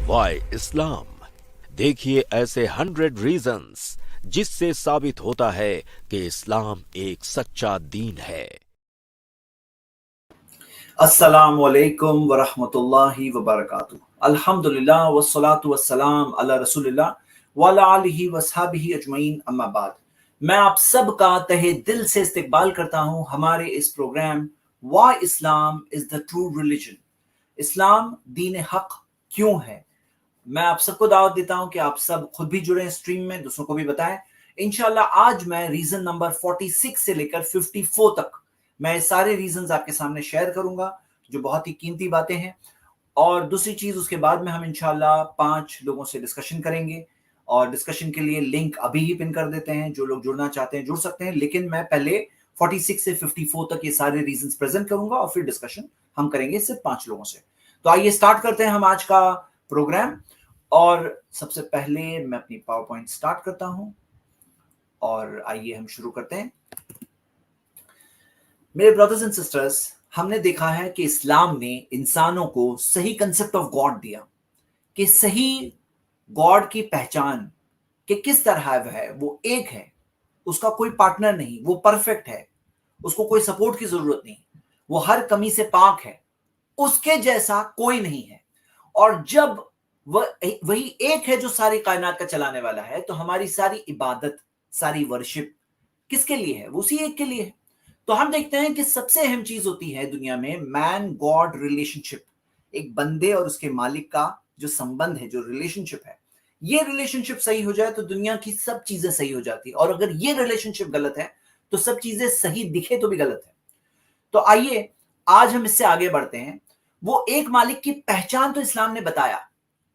Y इस्लाम, देखिए ऐसे 100 reasons जिससे साबित होता है कि इस्लाम एक सच्चा दीन है। अस्सलाम वालेकुम वरहमतुल्लाहि वबरकातुहू। अल्हम्दुलिल्लाह वस्सलातु वस्सलाम अला रसूलिल्लाह व अला आलिहि वसहबिहि अजमईन, अम्मा बाद। मैं आप सब का तहे दिल से इस्तकबाल करता हूँ हमारे इस program why Islam is the true religion, इस्लाम दीन हक क्यों है। मैं आप सबको दावत देता हूं कि आप सब खुद भी जुड़े स्ट्रीम में, दूसरों को भी बताएं। इंशाल्लाह आज मैं रीजन नंबर 46 से लेकर 54 तक मैं सारे रीजंस आपके सामने शेयर करूंगा, जो बहुत ही कीमती बातें हैं। और दूसरी चीज, उसके बाद में हम इंशाल्लाह 5 लोगों से डिस्कशन करेंगे, और डिस्कशन के लिए लिंक अभी ही पिन कर देते हैं। जो लोग जुड़ना चाहते हैं जुड़ सकते हैं, लेकिन मैं पहले 46 से 54 तक ये सारे रीजंस प्रेजेंट करूंगा और फिर डिस्कशन हम करेंगे सिर्फ 5 लोगों से। तो आइए स्टार्ट करते हैं हम आज का प्रोग्राम। और सबसे पहले मैं अपनी पावर पॉइंट स्टार्ट करता हूं और आइए हम शुरू करते हैं। मेरे ब्रदर्स एंड सिस्टर्स, हमने देखा है कि इस्लाम ने इंसानों को सही कंसेप्ट ऑफ गॉड दिया, कि सही गॉड की पहचान कि किस तरह है। वो एक है, उसका कोई पार्टनर नहीं, वो परफेक्ट है, उसको कोई सपोर्ट की जरूरत नहीं, वो हर कमी से पाक है, उसके जैसा कोई नहीं है। और जब वही एक है जो सारी कायनात का चलाने वाला है, तो हमारी सारी इबादत, सारी वर्शिप किसके लिए है? वो उसी एक के लिए है। तो हम देखते हैं कि सबसे अहम चीज होती है दुनिया में मैन गॉड रिलेशनशिप। एक बंदे और उसके मालिक का जो संबंध है, जो रिलेशनशिप है, ये रिलेशनशिप सही हो जाए तो दुनिया की सब चीजें सही हो जाती है। और अगर ये रिलेशनशिप गलत है तो सब चीजें सही दिखे तो भी गलत है। तो आइए आज हम इससे आगे बढ़ते हैं। वो एक मालिक की पहचान तो इस्लाम ने बताया,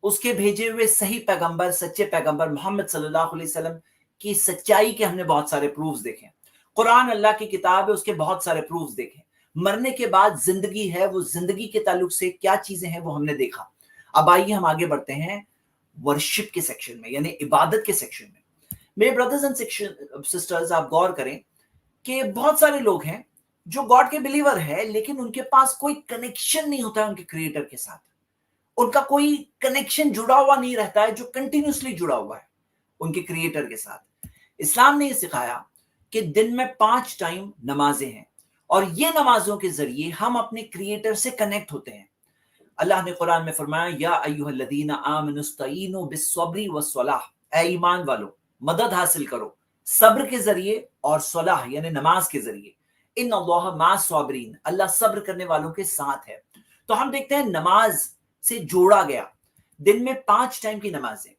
उसके भेजे हुए सही पैगंबर, सच्चे पैगंबर मोहम्मद सल्लल्लाहु अलैहि वसल्लम की सच्चाई के हमने बहुत सारे प्रूफ्स देखे। कुरान अल्लाह की किताब है, उसके बहुत सारे प्रूफ्स देखे। मरने के बाद जिंदगी है, वो जिंदगी के ताल्लुक से क्या चीजें हैं वो हमने देखा। अब आइए हम आगे बढ़ते हैं वर्शिप के सेक्शन में, यानी इबादत के सेक्शन में। मेरे ब्रदर्स एंड सिस्टर्स, आप गौर करें कि बहुत सारे लोग हैं जो गॉड के बिलीवर है, लेकिन उनके पास कोई कनेक्शन नहीं होता है उनके क्रिएटर के साथ। उनका कोई कनेक्शन जुड़ा हुआ नहीं रहता है जो कंटिन्यूसली जुड़ा हुआ है उनके क्रिएटर के साथ। इस्लाम ने यह सिखाया कि दिन में 5 टाइम नमाजें हैं, और ये नमाजों के जरिए हम अपने क्रिएटर से कनेक्ट होते हैं। अल्लाह ने कुरान में फरमाया, या अय्युहल्लज़ीना आमनुस्तईनु बिस्सब्रि वस्सलाह, ऐ ईमान वालो मदद हासिल करो सब्र के जरिए और सलाह यानी नमाज के जरिए। इन्नल्लाह माअस साबिरीन, अल्लाह सब्र करने वालों के साथ है। तो हम देखते हैं नमाज से जोड़ा गया दिन में 5 टाइम की नमाजें,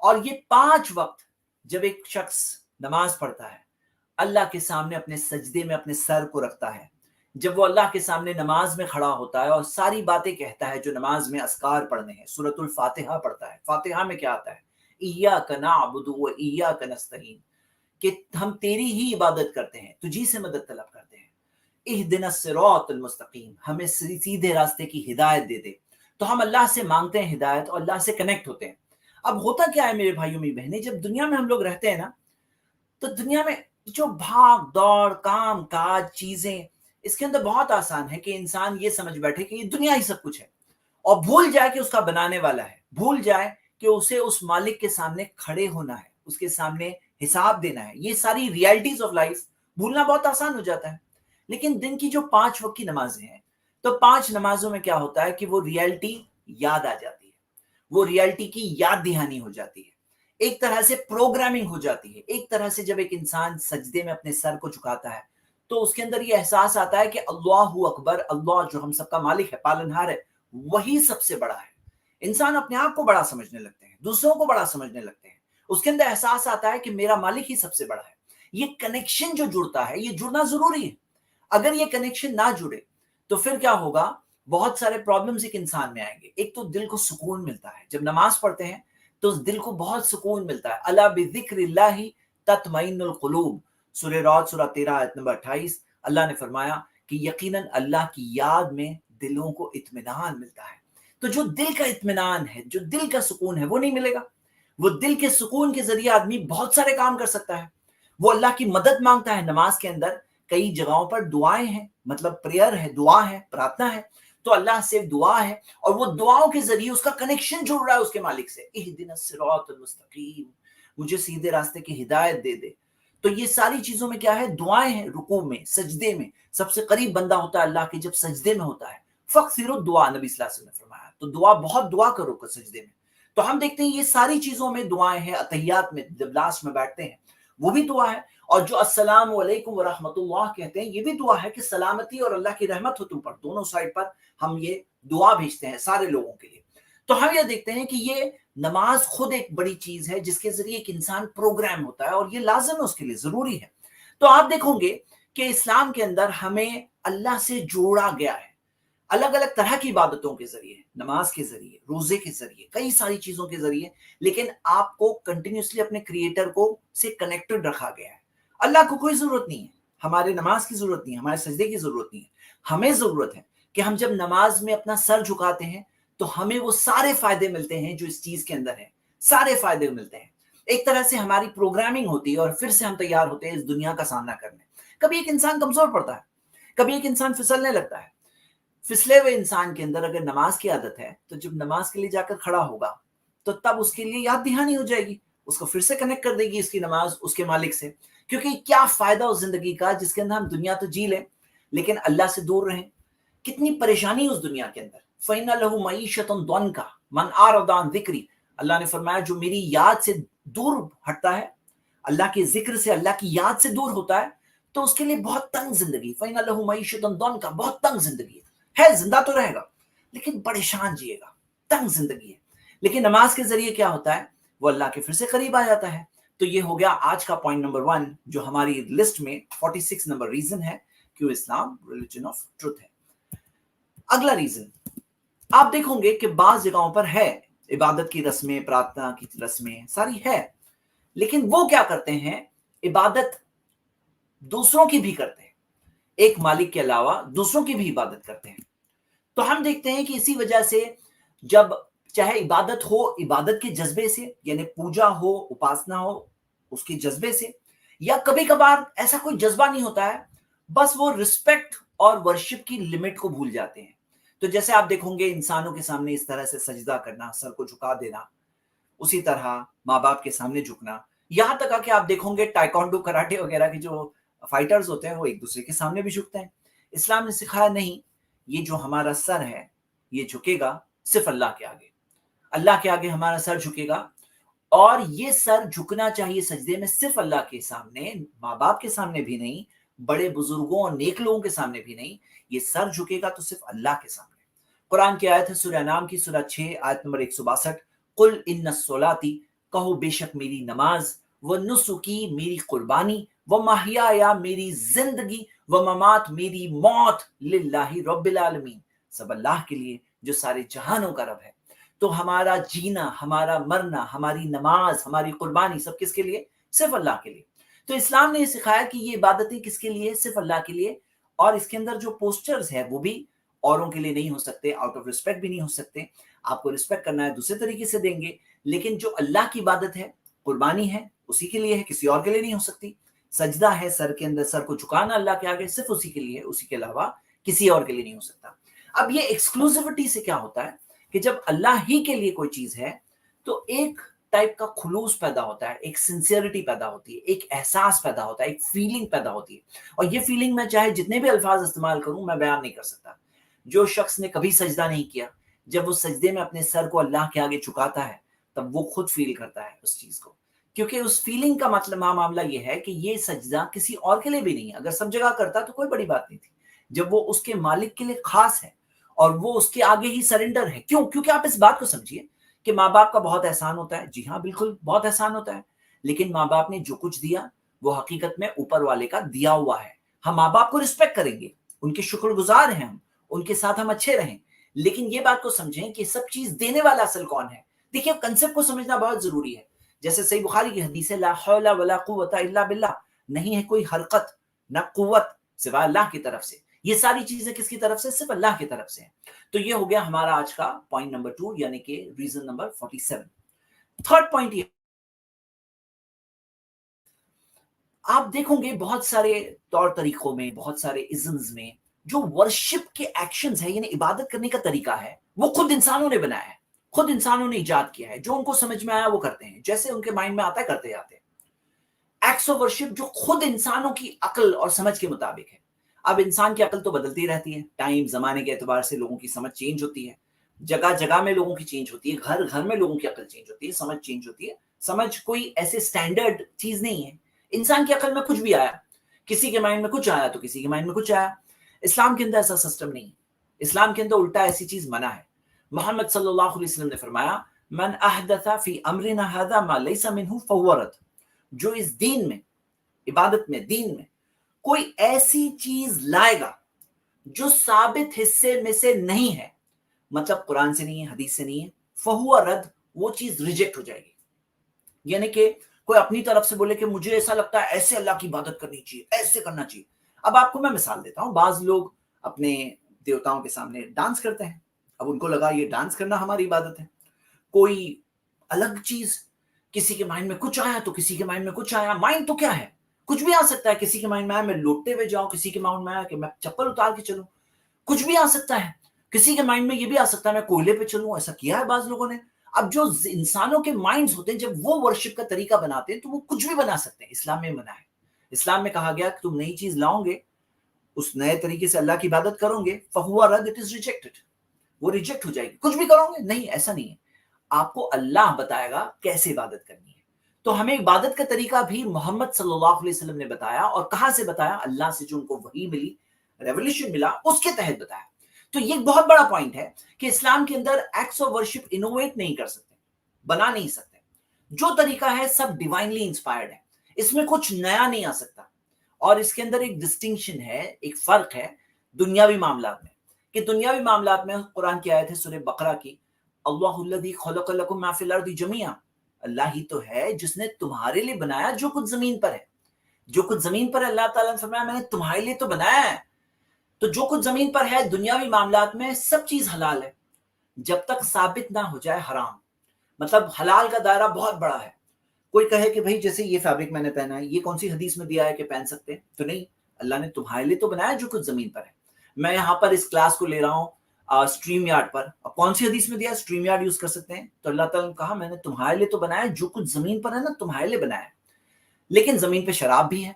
और ये 5 वक्त जब एक शख्स नमाज पढ़ता है, अल्लाह के सामने अपने सजदे में अपने सर को रखता है, जब वो अल्लाह के सामने नमाज में खड़ा होता है और सारी बातें कहता है जो नमाज में अस्कार पढ़ने हैं, सूरतुल फातिहा पढ़ता है। फातिहा में क्या आता है? इय्याका नअबुदु व इय्याका नस्तईन, कि हम तेरी ही इबादत करते हैं, तुझी से मदद तलब करते हैं। इहदिनस सिरातल मुस्तकीम, हमें सीधे रास्ते की हिदायत दे दे। तो हम अल्लाह से मांगते हैं हिदायत और अल्लाह से कनेक्ट होते हैं। अब होता क्या है मेरे भाइयों मेरी बहनें, जब दुनिया में हम लोग रहते हैं ना, तो दुनिया में जो भाग दौड़, काम काज, चीजें, इसके अंदर बहुत आसान है कि इंसान ये समझ बैठे कि ये दुनिया ही सब कुछ है, और भूल जाए कि उसका बनाने वाला है, भूल जाए कि उसे उस मालिक के सामने खड़े होना है, उसके सामने हिसाब देना है। ये सारी रियलिटीज ऑफ लाइफ भूलना बहुत आसान हो जाता है। लेकिन दिन की जो 5 वक्त की नमाजें हैं, तो 5 नमाजों में क्या होता है कि वो रियलिटी याद आ जाती है, वो रियलिटी की याद दहानी हो जाती है, एक तरह से प्रोग्रामिंग हो जाती है। एक तरह से जब एक इंसान सजदे में अपने सर को झुकाता है, तो उसके अंदर ये एहसास आता है कि अल्लाहु अकबर, अल्लाह जो हम सबका मालिक है, पालनहार है, वही सबसे बड़ा है। इंसान अपने आप को बड़ा समझने लगते हैं, दूसरों को बड़ा समझने लगते हैं। उसके अंदर एहसास आता है कि मेरा मालिक ही सबसे बड़ा है। ये कनेक्शन जो जुड़ता है, ये जुड़ना जरूरी है। अगर ये कनेक्शन ना जुड़े तो फिर क्या होगा? बहुत सारे प्रॉब्लम्स एक इंसान में आएंगे। एक तो दिल को सुकून मिलता है, जब नमाज पढ़ते हैं तो उस दिल को बहुत सुकून मिलता है। अला बिज़िक्रिल्लाहि तत्मइन्नुल कुलूब, सूरह राद सूरह 13 आयत नंबर 28, अल्लाह ने फरमाया कि यकीनन अल्लाह की याद में दिलों को इत्मीनान मिलता है। तो जो दिल का इत्मीनान है, जो दिल का सुकून है, वो नहीं मिलेगा। वो दिल के सुकून के जरिए आदमी बहुत सारे काम कर सकता है। वो अल्लाह की मदद मांगता है। नमाज के अंदर कई जगहों पर दुआएं हैं, मतलब प्रेयर है, दुआ है, प्रार्थना है। तो अल्लाह से दुआ है और वो दुआओं के जरिए उसका कनेक्शन जुड़ रहा है उसके मालिक से, इहदिनस सिरातल मुस्तकीम, मुझे सीधे रास्ते की हिदायत दे दे। तो ये सारी चीजों में क्या है, दुआएं हैं। रुकू में, सजदे में सबसे करीब बंदा होता है अल्लाह के जब सजदे में होता है। फक्सिरो दुआ, नबी सल्लल्लाहु अलैहि वसल्लम ने फरमाया, तो दुआ, बहुत दुआ करो सजदे में। तो हम देखते हैं ये सारी चीजों में दुआएं हैं। अतहियात में जब लास्ट में बैठते हैं वो भी दुआ है, और जो अस्सलामु अलैकुम व रहमतुल्लाह कहते हैं ये भी दुआ है कि सलामती और अल्लाह की रहमत हो तुम पर। दोनों साइड पर हम ये दुआ भेजते हैं सारे लोगों के लिए। तो हम ये देखते हैं कि ये नमाज खुद एक बड़ी चीज है जिसके जरिए एक इंसान प्रोग्राम होता है, और ये लाजिम है, उसके लिए जरूरी है। तो आप देखोगे कि इस्लाम के अंदर हमें अल्लाह से जोड़ा गया है अलग अलग तरह की इबादतों के जरिए, नमाज के जरिए, रोजे के जरिए, कई सारी चीजों के जरिए, लेकिन आपको कंटिन्यूसली अपने क्रिएटर को से कनेक्टेड रखा गया है। अल्लाह को कोई जरूरत नहीं है, हमारे नमाज की जरूरत नहीं है, हमारे सजदे की जरूरत नहीं है। हमें जरूरत है कि हम जब नमाज में अपना सर झुकाते हैं तो हमें वो सारे फायदे मिलते हैं जो इस चीज के अंदर है, सारे फायदे मिलते हैं। एक तरह से हमारी प्रोग्रामिंग होती है और फिर से हम तैयार होते हैं इस दुनिया का सामना करने। कभी एक इंसान कमजोर पड़ता है, कभी एक इंसान फिसलने लगता है। फिसले हुए इंसान के अंदर अगर नमाज की आदत है तो जब नमाज के लिए जाकर खड़ा होगा तो तब उसके लिए याद दहानी हो जाएगी, उसको फिर से कनेक्ट कर देगी इसकी नमाज उसके मालिक से। क्योंकि क्या फायदा उस जिंदगी का जिसके अंदर हम दुनिया तो जी लें लेकिन अल्लाह से दूर रहें। कितनी परेशानी उस दुनिया के अंदर। फ़इन्ना लहू मईशतन दंका मन आरदा अन ज़िक्री, अल्लाह ने फरमाया जो मेरी याद से दूर हटता है, अल्लाह के जिक्र से, अल्लाह की याद से दूर होता है, तो उसके लिए बहुत तंग जिंदगी। फ़इन्ना लहू मईशतन दंका, बहुत तंग जिंदगी है, जिंदा तो रहेगा लेकिन परेशान जिएगा, तंग जिंदगी है। लेकिन नमाज के जरिए क्या होता है, वो अल्लाह के फिर से करीब आ जाता है। तो ये हो गया आज का पॉइंट नंबर 1 जो हमारी लिस्ट में 46 नंबर रीजन है क्यों इस्लाम रिलीजन ऑफ ट्रुथ है। अगला रीजन आप देखोगे कि बाज जगहों पर है इबादत की रस्में, प्रार्थना की रस्में सारी है, लेकिन वो क्या करते हैं, इबादत दूसरों की भी करते हैं, एक मालिक के अलावा दूसरों की भी इबादत करते हैं। तो हम देखते हैं कि इसी वजह से जब चाहे इबादत हो इबादत के जज्बे से, यानी पूजा हो, उपासना हो उसके जज्बे से, या कभी कभार ऐसा कोई जज्बा नहीं होता है, बस वो रिस्पेक्ट और वर्शिप की लिमिट को भूल जाते हैं। तो जैसे आप देखोगे इंसानों के सामने इस तरह से सजदा करना, सर को झुका देना, उसी तरह माँ बाप के सामने झुकना, यहां तक आके आप देखोगे टाइकोंडो, कराटे वगैरह के जो फाइटर्स होते हैं वो एक दूसरे के सामने भी झुकते हैं। इस्लाम ने सिखाया नहीं, ये जो हमारा सर है ये झुकेगा सिर्फ अल्लाह के आगे, अल्लाह के आगे हमारा सर झुकेगा, और ये सर झुकना चाहिए सजदे में सिर्फ अल्लाह के सामने, माँ बाप के सामने भी नहीं, बड़े बुजुर्गों और नेक लोगों के सामने भी नहीं, ये सर झुकेगा तो सिर्फ अल्लाह के सामने। कुरान की आयत है सूरह नाम की सूरह 6 आयत नंबर 162, कुल इन्नस सोलाती, कहो बेशक मेरी नमाज, व नुसुकी मेरी कुर्बानी, व महिया मेरी जिंदगी, व ममात मेरी मौत, लिल्लाहि रब्बिल आलमीन, सब अल्लाह के लिए जो सारे जहानों का रब है। तो हमारा जीना, हमारा मरना, हमारी नमाज, हमारी कुर्बानी सब किसके लिए, सिर्फ अल्लाह के लिए। तो इस्लाम ने ये सिखाया कि ये इबादतें किसके लिए, सिर्फ अल्लाह के लिए, और इसके अंदर जो पोस्चर्स है वो भी औरों के लिए नहीं हो सकते, आउट ऑफ रिस्पेक्ट भी नहीं हो सकते। आपको रिस्पेक्ट करना है दूसरे तरीके से देंगे, लेकिन जो अल्लाह की इबादत है, कुर्बानी है, उसी के लिए है, किसी और के लिए नहीं हो सकती। सजदा है, सर के अंदर सर को झुकाना अल्लाह के आगे, सिर्फ उसी के लिए, उसी के अलावा किसी और के लिए नहीं हो सकता। अब ये एक्सक्लूसिविटी से क्या होता है कि जब अल्लाह ही के लिए कोई चीज है तो एक टाइप का खुलूस पैदा होता है, एक सिंसियरिटी पैदा होती है, एक एहसास पैदा होता है, एक फीलिंग पैदा होती है। और ये फीलिंग मैं चाहे जितने भी अल्फाज इस्तेमाल करूं मैं बयान नहीं कर सकता। जो शख्स ने कभी सजदा नहीं किया, जब वो सजदे में अपने सर को अल्लाह के आगे झुकाता है तब वो खुद फील करता है उस चीज को, क्योंकि उस फीलिंग का मतलब मामला ये है कि ये सजदा किसी और के लिए भी नहीं है। अगर सब जगह करता तो कोई बड़ी बात नहीं थी, जब वो उसके मालिक के लिए खास है और वो उसके आगे ही सरेंडर है। क्यों? क्योंकि आप इस बात को समझिए कि माँ बाप का बहुत एहसान होता है। जी हाँ, बिल्कुल बहुत एहसान होता है, लेकिन माँ बाप ने जो कुछ दिया वो हकीकत में ऊपर वाले का दिया हुआ है। हम माँ बाप को रिस्पेक्ट करेंगे, उनके शुक्रगुजार हैं हम, उनके साथ हम अच्छे रहें, लेकिन ये बात को समझें कि सब चीज देने वाला असल कौन है। देखिए, कंसेप्ट को समझना बहुत जरूरी है। जैसे सही बुखारी की हदीस है, ला हौला वला कुव्वता इल्ला बिल्लाह, नहीं है कोई हरकत ना कुव्वत सिवाय अल्लाह की तरफ से। ये सारी चीजें किसकी तरफ से? सिर्फ अल्लाह की तरफ से। तो ये हो गया हमारा आज का पॉइंट नंबर 2, यानी कि रीजन नंबर 47। थर्ड पॉइंट ये, आप देखोगे बहुत सारे तौर तरीकों में, बहुत सारे इज़म्स में जो वर्शिप के एक्शंस है यानी इबादत करने का तरीका है वो खुद इंसानों ने बनाया है, खुद इंसानों ने इजाद किया है। जो उनको समझ में आया वो करते हैं, जैसे उनके माइंड में आता है करते जाते हैं। एक्ट्स ऑफ वर्शिप जो खुद इंसानों की अकल और समझ के मुताबिक है। अब इंसान की अकल तो बदलती रहती है, टाइम जमाने के एतबार से लोगों की समझ चेंज होती है, जगह जगह में लोगों की चेंज होती है, घर घर में लोगों की अकल चेंज होती है, समझ चेंज होती है। समझ कोई ऐसे स्टैंडर्ड चीज नहीं है। इंसान की अकल में कुछ भी आया, किसी के माइंड में कुछ आया तो किसी के माइंड में कुछ आया। इस्लाम के अंदर ऐसा सिस्टम नहीं है। इस्लाम के अंदर उल्टा ऐसी चीज मना है। मोहम्मद सल्लल्लाहु अलैहि वसल्लम ने फरमाया, मन अहदथा फी अमरिना हादा मा लैसा मिनहु फहुव रद्द। जो इस दीन में, इबादत में, दीन में कोई ऐसी चीज लाएगा जो साबित हिस्से में से नहीं है, मतलब कुरान से नहीं है, हदीस से नहीं है, फहुव रद्द, वो चीज रिजेक्ट हो जाएगी। यानी कि कोई अपनी तरफ से बोले कि मुझे ऐसा लगता है ऐसे अल्लाह की इबादत करनी चाहिए, ऐसे करना चाहिए। अब आपको मैं मिसाल देता हूं, बाज लोग अपने देवताओं के सामने डांस करते हैं। अब उनको लगा ये डांस करना हमारी इबादत है। कोई अलग चीज, किसी के माइंड में कुछ आया तो किसी के माइंड में कुछ आया। माइंड तो क्या है, कुछ भी आ सकता है। किसी के माइंड में आया मैं लौटते हुए जाऊं, किसी के माइंड में आया कि मैं चप्पल उतार के चलूं, कुछ भी आ सकता है। किसी के माइंड में ये भी आ सकता है मैं कोयले पे चलूं, ऐसा किया है बाज लोगों ने। अब जो इंसानों के माइंड्स होते हैं, जब वो वर्शिप का तरीका बनाते हैं तो वो कुछ भी बना सकते हैं। इस्लाम में मना है। इस्लाम में कहा गया कि तुम नई चीज लाओगे, उस नए तरीके से अल्लाह की इबादत करोगे, फहुवा रद्द, इट इज रिजेक्टेड, वो रिजेक्ट हो जाएगी। कुछ भी करोगे नहीं, ऐसा नहीं है। आपको अल्लाह बताएगा कैसे इबादत करनी है। तो हमें इबादत का तरीका भी मोहम्मद सल्लल्लाहु अलैहि वसल्लम ने बताया। और कहां से बताया? अल्लाह से, जो उनको वही मिली, रेवल्यूशन मिला, उसके तहत बताया। तो ये बहुत बड़ा पॉइंट है कि इस्लाम के अंदर एक्ट्स ऑफ वर्शिप इनोवेट नहीं कर सकते, बना नहीं सकते। जो तरीका है सब डिवाइनली इंस्पायर्ड है, इसमें कुछ नया नहीं आ सकता। और इसके अंदर एक डिस्टिंक्शन है, एक फर्क है दुनियावी मामलात में, कि दुनियावी मामलात में कुरान की आयत है सूरह बकरा की, अल्लाहुल्लज़ी खलक़ लकुम मा फिल अर्दि जमीआ, अल्लाह ही तो है जिसने तुम्हारे लिए बनाया जो कुछ जमीन पर है। जो कुछ जमीन पर है, अल्लाह ताला ने फरमाया मैंने तुम्हारे लिए तो बनाया है। तो जो कुछ जमीन पर है दुनियावी मामलात में सब चीज हलाल है, जब तक साबित ना हो जाए हराम। मतलब हलाल का दायरा बहुत बड़ा है। कोई कहे कि भाई जैसे ये फैब्रिक मैंने पहना है, ये कौन सी हदीस में दिया है कि पहन सकते हैं? तो नहीं, अल्लाह ने तुम्हारे लिए तो बनाया जो कुछ जमीन पर है। मैं यहाँ पर इस क्लास को ले रहा हूँ स्ट्रीम यार्ड पर, अब कौन सी हदीस में दिया स्ट्रीम यार्ड यूज कर सकते हैं? तो अल्लाह ताला ने कहा मैंने तुम्हारे लिए तो बनाया जो कुछ जमीन पर है ना, तुम्हारे लिए बनाया है। लेकिन जमीन पे शराब भी है,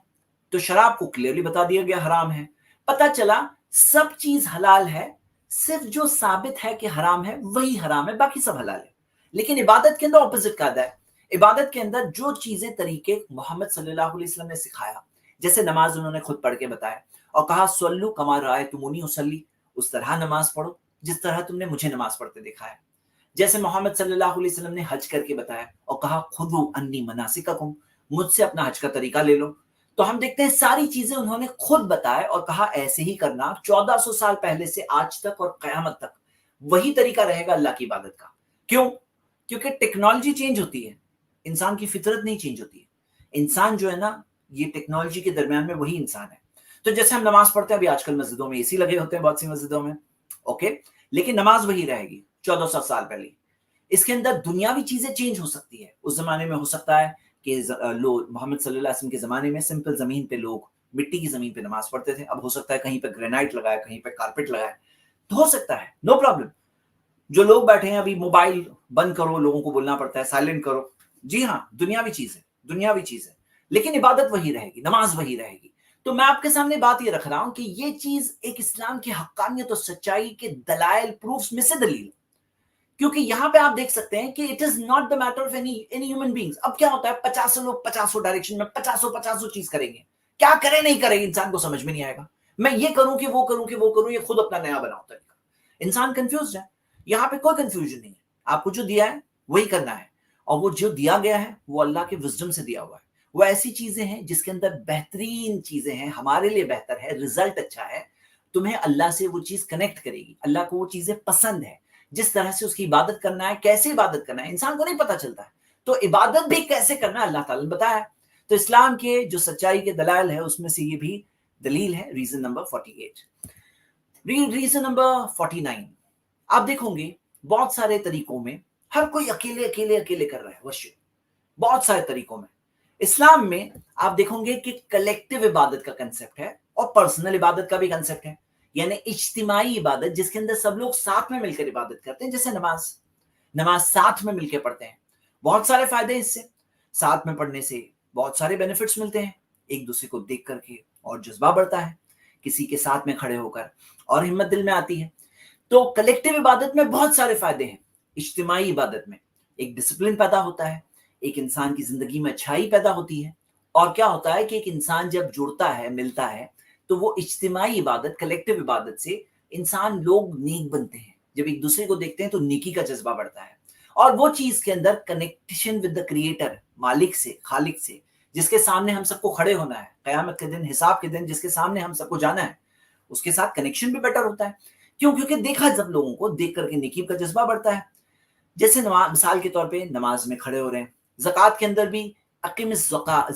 तो शराब को क्लियरली बता दिया गया हराम है। पता चला सब चीज हलाल है, सिर्फ जो साबित है कि हराम है वही हराम है, बाकी सब हलाल है। लेकिन इबादत के अंदर ऑपोजिट कायदा है। इबादत के अंदर जो चीजें तरीके मोहम्मद सल्लल्लाहु अलैहि वसल्लम ने सिखाया, जैसे नमाज उन्होंने खुद पढ़ के बताया और कहा सल्लु कमा रअयतुमूनी उसल्ली, उस तरह नमाज पढ़ो जिस तरह तुमने मुझे नमाज पढ़ते देखा है। जैसे मोहम्मद सल्लल्लाहु अलैहि वसल्लम ने हज करके बताया और कहा खुदू अन्नी मनासिककुम, मुझसे अपना हज का तरीका ले लो। तो हम देखते हैं सारी चीजें उन्होंने खुद बताया और कहा ऐसे ही करना। 1400 साल पहले से आज तक और कयामत तक वही तरीका रहेगा अल्लाह की इबादत का। क्यों? क्योंकि टेक्नोलॉजी चेंज होती है, इंसान की फितरत नहीं चेंज होती है। इंसान जो है ना, ये टेक्नोलॉजी के दरमियान में वही इंसान है। तो जैसे हम नमाज पढ़ते हैं, अभी आजकल मस्जिदों में एसी लगे होते हैं बहुत सी मस्जिदों में, ओके, लेकिन नमाज वही रहेगी 1400 साल पहले। इसके अंदर दुनियावी चीजें चेंज हो सकती है। उस जमाने में हो सकता है कि लोग मोहम्मद सल्लल्लाहु अलैहि वसल्लम के जमाने में सिंपल जमीन पे लोग मिट्टी की जमीन पे नमाज पढ़ते थे, अब हो सकता है कहीं पे ग्रेनाइट लगाए, कहीं पे कारपेट लगाए, तो हो सकता है, नो प्रॉब्लम। जो लोग बैठे हैं अभी मोबाइल बंद करो, लोगों को बोलना पड़ता है साइलेंट करो, जी हाँ, दुनियावी चीज है, दुनियावी चीज है, लेकिन इबादत वही रहेगी, नमाज वही रहेगी। तो मैं आपके सामने बात ये रख रहा हूं कि ये चीज एक इस्लाम की हक्कानियत और सच्चाई के दलाइल, प्रूफ्स में से दलील। क्योंकि यहां पे आप देख सकते हैं कि it is not the matter of any human beings. अब क्या होता है, 50 लोग 50 डायरेक्शन में 50 चीज करेंगे, क्या करें नहीं करें इंसान को समझ में नहीं आएगा। मैं ये करूं कि वो करूं कि वो करूं, ये खुद अपना नया बनाओ तरीका, इंसान कंफ्यूज है। यहाँ पे कोई कंफ्यूजन नहीं है, आपको जो दिया है वही करना है, और वो जो दिया गया है वो अल्लाह के विजडम से दिया हुआ है। वो ऐसी चीजें हैं जिसके अंदर बेहतरीन चीजें हैं, हमारे लिए बेहतर है, रिजल्ट अच्छा है, तुम्हें अल्लाह से वो चीज कनेक्ट करेगी। अल्लाह को वो चीजें पसंद है, जिस तरह से उसकी इबादत करना है, कैसे इबादत करना है इंसान को नहीं पता चलता है, तो इबादत भी कैसे करना है अल्लाह ताला ने बताया। तो इस्लाम के जो सच्चाई के दलाइल है उसमें से ये भी दलील है। रीजन नंबर 48, रीजन नंबर 49, आप देखोगे बहुत सारे तरीकों में हर कोई अकेले अकेले अकेले कर रहा है वर्शिप, बहुत सारे तरीकों में। इस्लाम में आप देखोगे कि कलेक्टिव इबादत का कंसेप्ट है और पर्सनल इबादत का भी कंसेप्ट है। यानी इज्तिमाई इबादत जिसके अंदर सब लोग साथ में मिलकर इबादत करते हैं, जैसे नमाज साथ में मिलकर पढ़ते हैं। बहुत सारे फायदे इससे, साथ में पढ़ने से बहुत सारे बेनिफिट्स मिलते हैं, एक दूसरे को देख करके और जज्बा बढ़ता है, किसी के साथ में खड़े होकर और हिम्मत दिल में आती है। तो कलेक्टिव इबादत में बहुत सारे फायदे हैं। इज्तिमाई इबादत में एक डिसिप्लिन पैदा होता है, एक इंसान की जिंदगी में अच्छाई पैदा होती है। और क्या होता है कि एक इंसान जब जुड़ता है, मिलता है, तो वो इज्तिमाई इबादत, कलेक्टिव इबादत से इंसान, लोग नेक बनते हैं। जब एक दूसरे को देखते हैं तो नेकी का जज्बा बढ़ता है, और वो चीज के अंदर कनेक्शन विद द क्रिएटर, मालिक से, खालिक से, जिसके सामने हम सबको खड़े होना है कयामत के दिन, हिसाब के दिन, जिसके सामने हम सबको जाना है, उसके साथ कनेक्शन भी बेटर होता है। क्यों? क्योंकि देखा जब लोगों को, देख करके नेकी का जज्बा बढ़ता है। जैसे मिसाल के तौर पे नमाज में खड़े हो रहे हैं, ज़कात के अंदर भी अकीमिस ज़कात,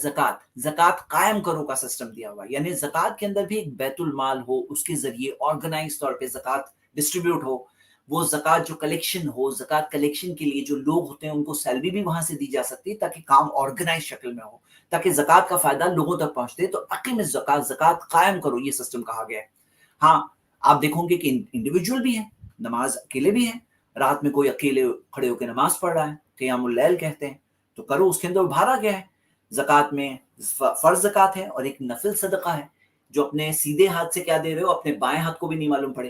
ज़कात कायम करो का सिस्टम दिया हुआ है। यानी ज़कात के अंदर भी एक बैतुल माल हो, उसके जरिए ऑर्गेनाइज तौर पे ज़कात डिस्ट्रीब्यूट हो, वो ज़कात जो कलेक्शन हो, ज़कात कलेक्शन के लिए जो लोग होते हैं उनको सैलरी भी वहां से दी जा सकती है, ताकि काम ऑर्गेनाइज शक्ल में हो, ताकि ज़कात का फायदा लोगों तक पहुंचते। तो अकीमिस ज़कात, ज़कात कायम करो, ये सिस्टम कहा गया है। हाँ, आप देखोगे कि इंडिविजुअल भी है, नमाज अकेले भी है, रात में कोई अकेले खड़े होकर नमाज पढ़ रहा है, क़ियामुल लैल कहते हैं, तो करो, उसके अंदर उभारा गया है। ज़कात में फर्ज ज़कात है और एक नफिल सदका है, जो अपने सीधे हाथ से क्या दे रहे हो, अपने बाएं हाथ को भी नहीं मालूम पड़े,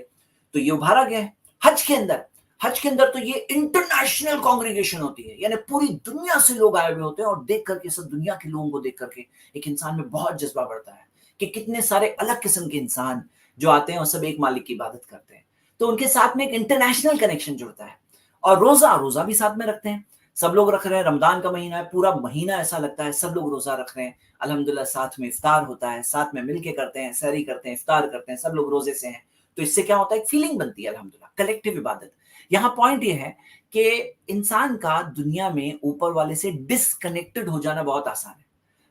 तो ये उभारा गया है। हज के अंदर तो ये इंटरनेशनल कांग्रेगेशन होती है, यानी पूरी दुनिया से लोग आए हुए होते हैं, और देख करके, सब दुनिया के लोगों को देख करके एक इंसान में बहुत जज्बा बढ़ता है कि कितने सारे अलग किस्म के इंसान जो आते हैं और सब एक मालिक की इबादत करते हैं। तो उनके साथ में एक इंटरनेशनल कनेक्शन जुड़ता है। और रोजा भी साथ में रखते हैं, सब लोग रख रहे हैं। रमजान का महीना है, पूरा महीना ऐसा लगता है सब लोग रोजा रख रहे हैं, अल्हम्दुलिल्लाह। साथ में इफ्तार होता है, साथ में मिलके करते हैं, सहरी करते हैं, इफ्तार करते हैं, सब लोग रोजे से हैं। तो इससे क्या होता है, एक फीलिंग बनती है, अल्हम्दुलिल्लाह, कलेक्टिव इबादत। यहाँ पॉइंट ये है कि इंसान का दुनिया में ऊपर वाले से डिसकनेक्टेड हो जाना बहुत आसान है,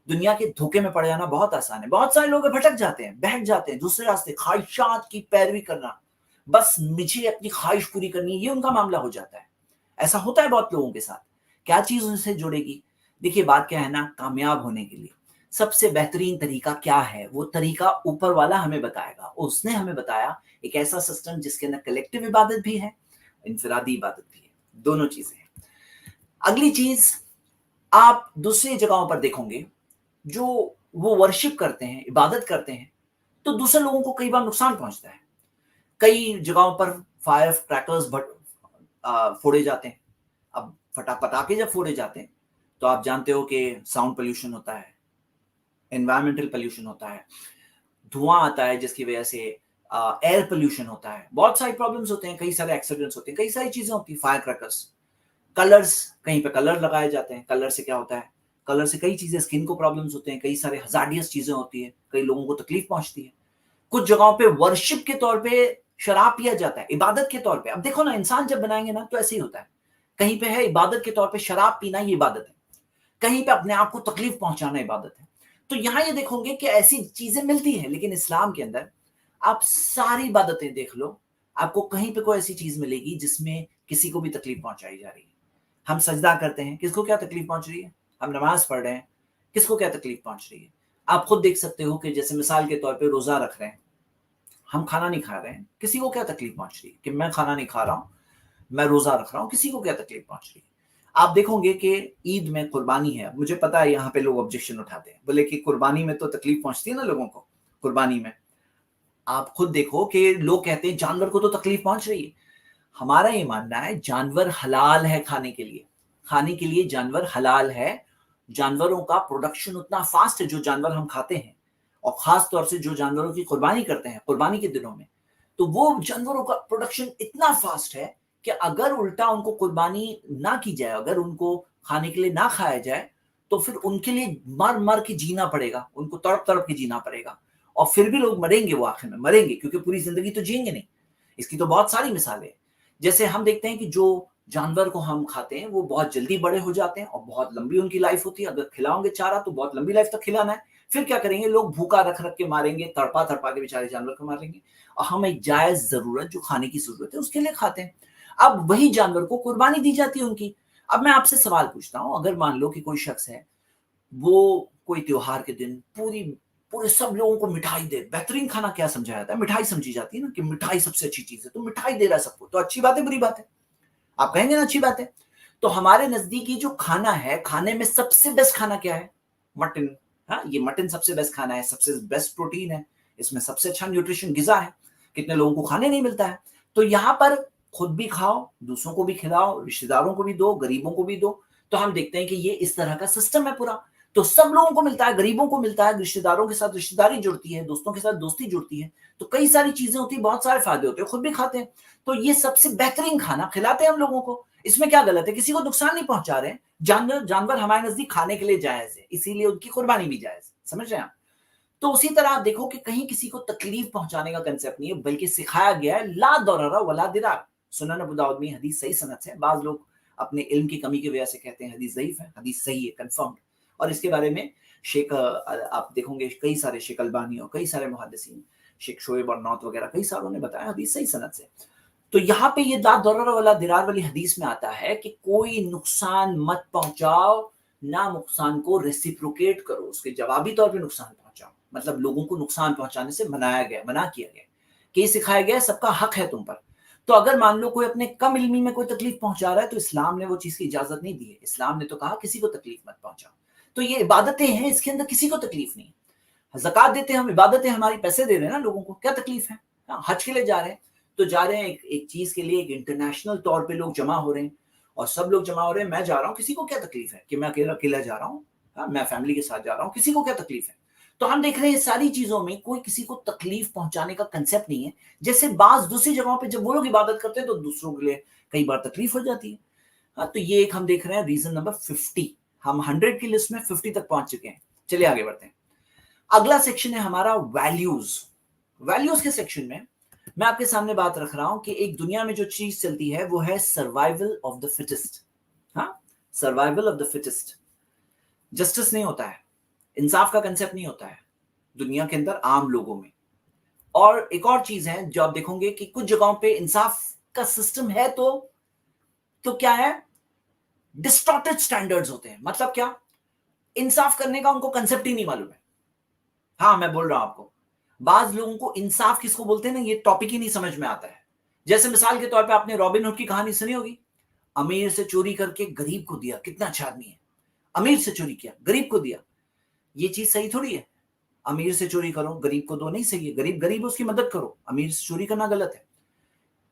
दुनिया के धोखे में पड़ जाना बहुत आसान है। बहुत सारे लोग भटक जाते हैं, बहक जाते हैं दूसरे रास्ते, ख्वाहिशात की पैरवी करना, बस मुझे अपनी ख्वाहिश पूरी करनी है, ये उनका मामला हो जाता है। ऐसा होता है बहुत लोगों के साथ। क्या चीज उनसे जुड़ेगी? देखिए, बात क्या है ना, कामयाब होने के लिए सबसे बेहतरीन तरीका क्या है, वो तरीका ऊपर वाला हमें बताएगा। उसने हमें बताया एक ऐसा सिस्टम जिसके अंदर कलेक्टिव इबादत भी है, इनफरादी इबादत भी है, दोनों चीजें हैं। अगली चीज, आप दूसरी जगहों पर देखोगे, जो वो वर्शिप करते हैं, इबादत करते हैं, तो दूसरे लोगों को कई बार नुकसान पहुंचता है। कई जगहों पर फायर क्रैकर्स फोड़े जाते हैं। अब पटाखे जब फोड़े जाते हैं तो आप जानते हो कि साउंड पोल्यूशन होता है, एनवायरमेंटल पोल्यूशन होता है, धुआं आता है, जिसकी वजह से एयर पोल्यूशन होता है, बहुत सारी प्रॉब्लम्स होते हैं, कई सारे एक्सीडेंट्स होते हैं, कई सारी चीजें होती हैं। फायर क्रैकर्स, कलर्स, कहीं पे कलर लगाए जाते हैं, कलर से क्या होता है, कलर से कई चीजें, स्किन को प्रॉब्लम्स होते हैं, कई सारे हजार्डियस चीजें होती है, कई लोगों को तकलीफ पहुंचती है। कुछ जगहों पे वर्शिप के तौर पे शराब पिया जाता है, इबादत के तौर पे। अब देखो ना, इंसान जब बनाएंगे ना तो ऐसे ही होता है, कहीं पे है इबादत के तौर पे शराब पीना, ये इबादत है, कहीं पे अपने आप को तकलीफ पहुंचाना इबादत है। तो यहाँ ये देखोगे कि ऐसी चीजें मिलती हैं, लेकिन इस्लाम के अंदर आप सारी इबादतें देख लो, आपको कहीं पे कोई ऐसी चीज मिलेगी जिसमें किसी को भी तकलीफ पहुंचाई जा रही है। हम सजदा करते हैं, किसको क्या तकलीफ पहुंच रही है? हम नमाज पढ़ रहे हैं, किसको क्या तकलीफ पहुंच रही है? आप खुद देख सकते हो कि जैसे मिसाल के तौर पे रोजा रख रहे हैं, हम खाना नहीं खा रहे हैं, किसी को क्या तकलीफ पहुंच रही है कि मैं खाना नहीं खा रहा हूं, मैं रोजा रख रहा हूं, किसी को क्या तकलीफ पहुंच रही है? आप देखोगे कि ईद में कुर्बानी है, मुझे पता है यहाँ पे लोग ऑब्जेक्शन उठाते हैं, बोले कि कुर्बानी में तो तकलीफ पहुंचती है ना लोगों को, कुर्बानी में। आप खुद देखो कि लोग कहते हैं जानवर को तो तकलीफ पहुंच रही है। हमारा ये मानना है जानवर हलाल है खाने के लिए जानवर हलाल है। जानवरों का प्रोडक्शन उतना फास्ट है, जो जानवर हम खाते हैं, और खास तौर से जो जानवरों की कुर्बानी करते हैं कुर्बानी के दिनों में, तो वो जानवरों का प्रोडक्शन इतना फास्ट है कि अगर उल्टा उनको कुर्बानी ना की जाए, अगर उनको खाने के लिए ना खाया जाए, तो फिर उनके लिए मर मर के जीना पड़ेगा, उनको तड़प तड़प के जीना पड़ेगा, और फिर भी लोग मरेंगे, वो आखिर में मरेंगे, क्योंकि पूरी जिंदगी तो जिएंगे नहीं। इसकी तो बहुत सारी मिसालें हैं। जैसे हम देखते हैं कि जो जानवर को हम खाते हैं वो बहुत जल्दी बड़े हो जाते हैं और बहुत लंबी उनकी लाइफ होती है। अगर खिलाओगे चारा तो बहुत लंबी लाइफ तक खिलाना है। फिर क्या करेंगे लोग, भूखा रख रख के मारेंगे, तड़पा तड़पा के बेचारे जानवर को मारेंगे, और हम एक जायज जरूरत, जो खाने की जरूरत है, उसके लिए खाते हैं। अब वही जानवर को कुर्बानी दी जाती है उनकी। अब मैं आपसे सवाल पूछता हूं, अगर मान लो कि कोई शख्स है, वो कोई त्योहार के दिन पूरी पूरे सब लोगों को मिठाई दे। बेहतरीन खाना क्या समझा जाता है? मिठाई समझी जाती है ना, कि मिठाई सबसे अच्छी चीज है, तो मिठाई दे रहा है सबको, तो अच्छी बात है बुरी बात है? आप कहेंगे ना अच्छी बात है। तो हमारे नजदीकी जो खाना है, खाने में सबसे बेस्ट खाना क्या है? मटन। हाँ, ये मटन सबसे बेस्ट खाना है, सबसे बेस्ट प्रोटीन है, इसमें सबसे अच्छा न्यूट्रिशन गिजा है, कितने लोगों को खाने नहीं मिलता है। तो यहाँ पर खुद भी खाओ, दूसरों को भी खिलाओ, रिश्तेदारों को भी दो, गरीबों को भी दो। तो हम देखते हैं कि ये इस तरह का सिस्टम है पूरा। तो सब लोगों को मिलता है, गरीबों को मिलता है, रिश्तेदारों के साथ रिश्तेदारी जुड़ती है, दोस्तों के साथ दोस्ती जुड़ती है, तो कई सारी चीजें होती है, बहुत सारे फायदे होते हैं, खुद भी खाते हैं। तो ये सबसे बेहतरीन खाना खिलाते हैं हम लोगों को, इसमें क्या गलत है? किसी को नुकसान नहीं पहुंचा रहे हैं। जानवर हमारे नजदीक खाने के लिए जायज है, इसीलिए उनकी कुर्बानी भी जायज है, समझ रहे हैं आप? तो उसी तरह आप देखो कि कहीं किसी को तकलीफ पहुंचाने का कंसेप्ट नहीं है, बल्कि सिखाया गया है ला दररा वला दिरार। सुनन अबू दाऊद में हदीस सही सनद से। बाज लोग अपने इल्म की कमी की वजह से कहते हैं हदीस ज़ईफ है, हदीस सही है, कंफर्म्ड। और इसके बारे में शेख आप देखोगे कई सारे शेख अलबानी और कई सारे मुहद्दिसीन, शेख शोएब और नौत वगैरह कई सारों ने बताया हदीस सही सनद से। तो यहाँ पे ये ला दररा वला दिरार वाली हदीस में आता है कि कोई नुकसान मत पहुंचाओ, ना नुकसान को रेसिप्रोकेट करो, उसके जवाबी तौर पे नुकसान पहुंचाओ। मतलब लोगों को नुकसान पहुंचाने से मना किया गया कि सिखाया गया सबका हक है तुम पर। तो अगर मान लो कोई अपने कम इल्मी में कोई तकलीफ पहुंचा रहा है, तो इस्लाम ने वो चीज की इजाजत नहीं दी है। इस्लाम ने तो कहा किसी को तकलीफ मत पहुंचाओ। तो ये इबादतें हैं, इसके अंदर किसी को तकलीफ नहीं है। ज़कात देते हैं हम, इबादतें हमारी, पैसे दे रहे हैं ना लोगों को, क्या तकलीफ है? हज के लिए जा रहे हैं तो जा रहे हैं एक चीज के लिए, एक इंटरनेशनल तौर पे लोग जमा हो रहे हैं, और सब लोग जमा हो रहे हैं, मैं जा रहा हूँ, किसी को क्या तकलीफ है कि मैं अकेला जा रहा हूँ? मैं फैमिली के साथ जा रहा हूँ, किसी को क्या तकलीफ है? तो हम देख रहे हैं सारी चीजों में कोई किसी को तकलीफ पहुंचाने का कंसेप्ट नहीं है। जैसे बाज दूसरी जगहों पे जब वो लोग इबादत करते हैं तो दूसरों के लिए कई बार तकलीफ हो जाती है। तो ये एक हम देख रहे हैं रीजन नंबर 50। हम 100 की लिस्ट में 50 तक पहुंच चुके हैं। चलिए आगे बढ़ते हैं। अगला सेक्शन है हमारा वैल्यूज। वैल्यूज के सेक्शन में मैं आपके सामने बात रख रहा हूं कि एक दुनिया में जो चीज चलती है वो है सर्वाइवल ऑफ द फिटेस्ट। हाँ, survival of the fittest. Justice नहीं होता है, इंसाफ का कंसेप्ट नहीं होता है दुनिया के अंदर आम लोगों में। और एक और चीज है जो आप देखोगे कि कुछ जगहों पे इंसाफ का सिस्टम है तो क्या है, डिस्टॉर्टेड स्टैंडर्ड्स होते हैं। मतलब क्या, इंसाफ करने का उनको कंसेप्ट ही नहीं मालूम है। हाँ, मैं बोल रहा हूं आपको, बाज लोगों को इंसाफ किसको बोलते हैं ना, ये टॉपिक ही नहीं समझ में आता है। जैसे मिसाल के तौर पे आपने रॉबिन हुड की कहानी सुनी होगी, अमीर से चोरी करके गरीब को दिया। कितना अच्छा आदमी है, अमीर से चोरी किया, गरीब को दिया। ये चीज सही थोड़ी है। अमीर से चोरी करो, गरीब को दो, नहीं सही है। गरीब उसकी मदद करो, अमीर से चोरी करना गलत है।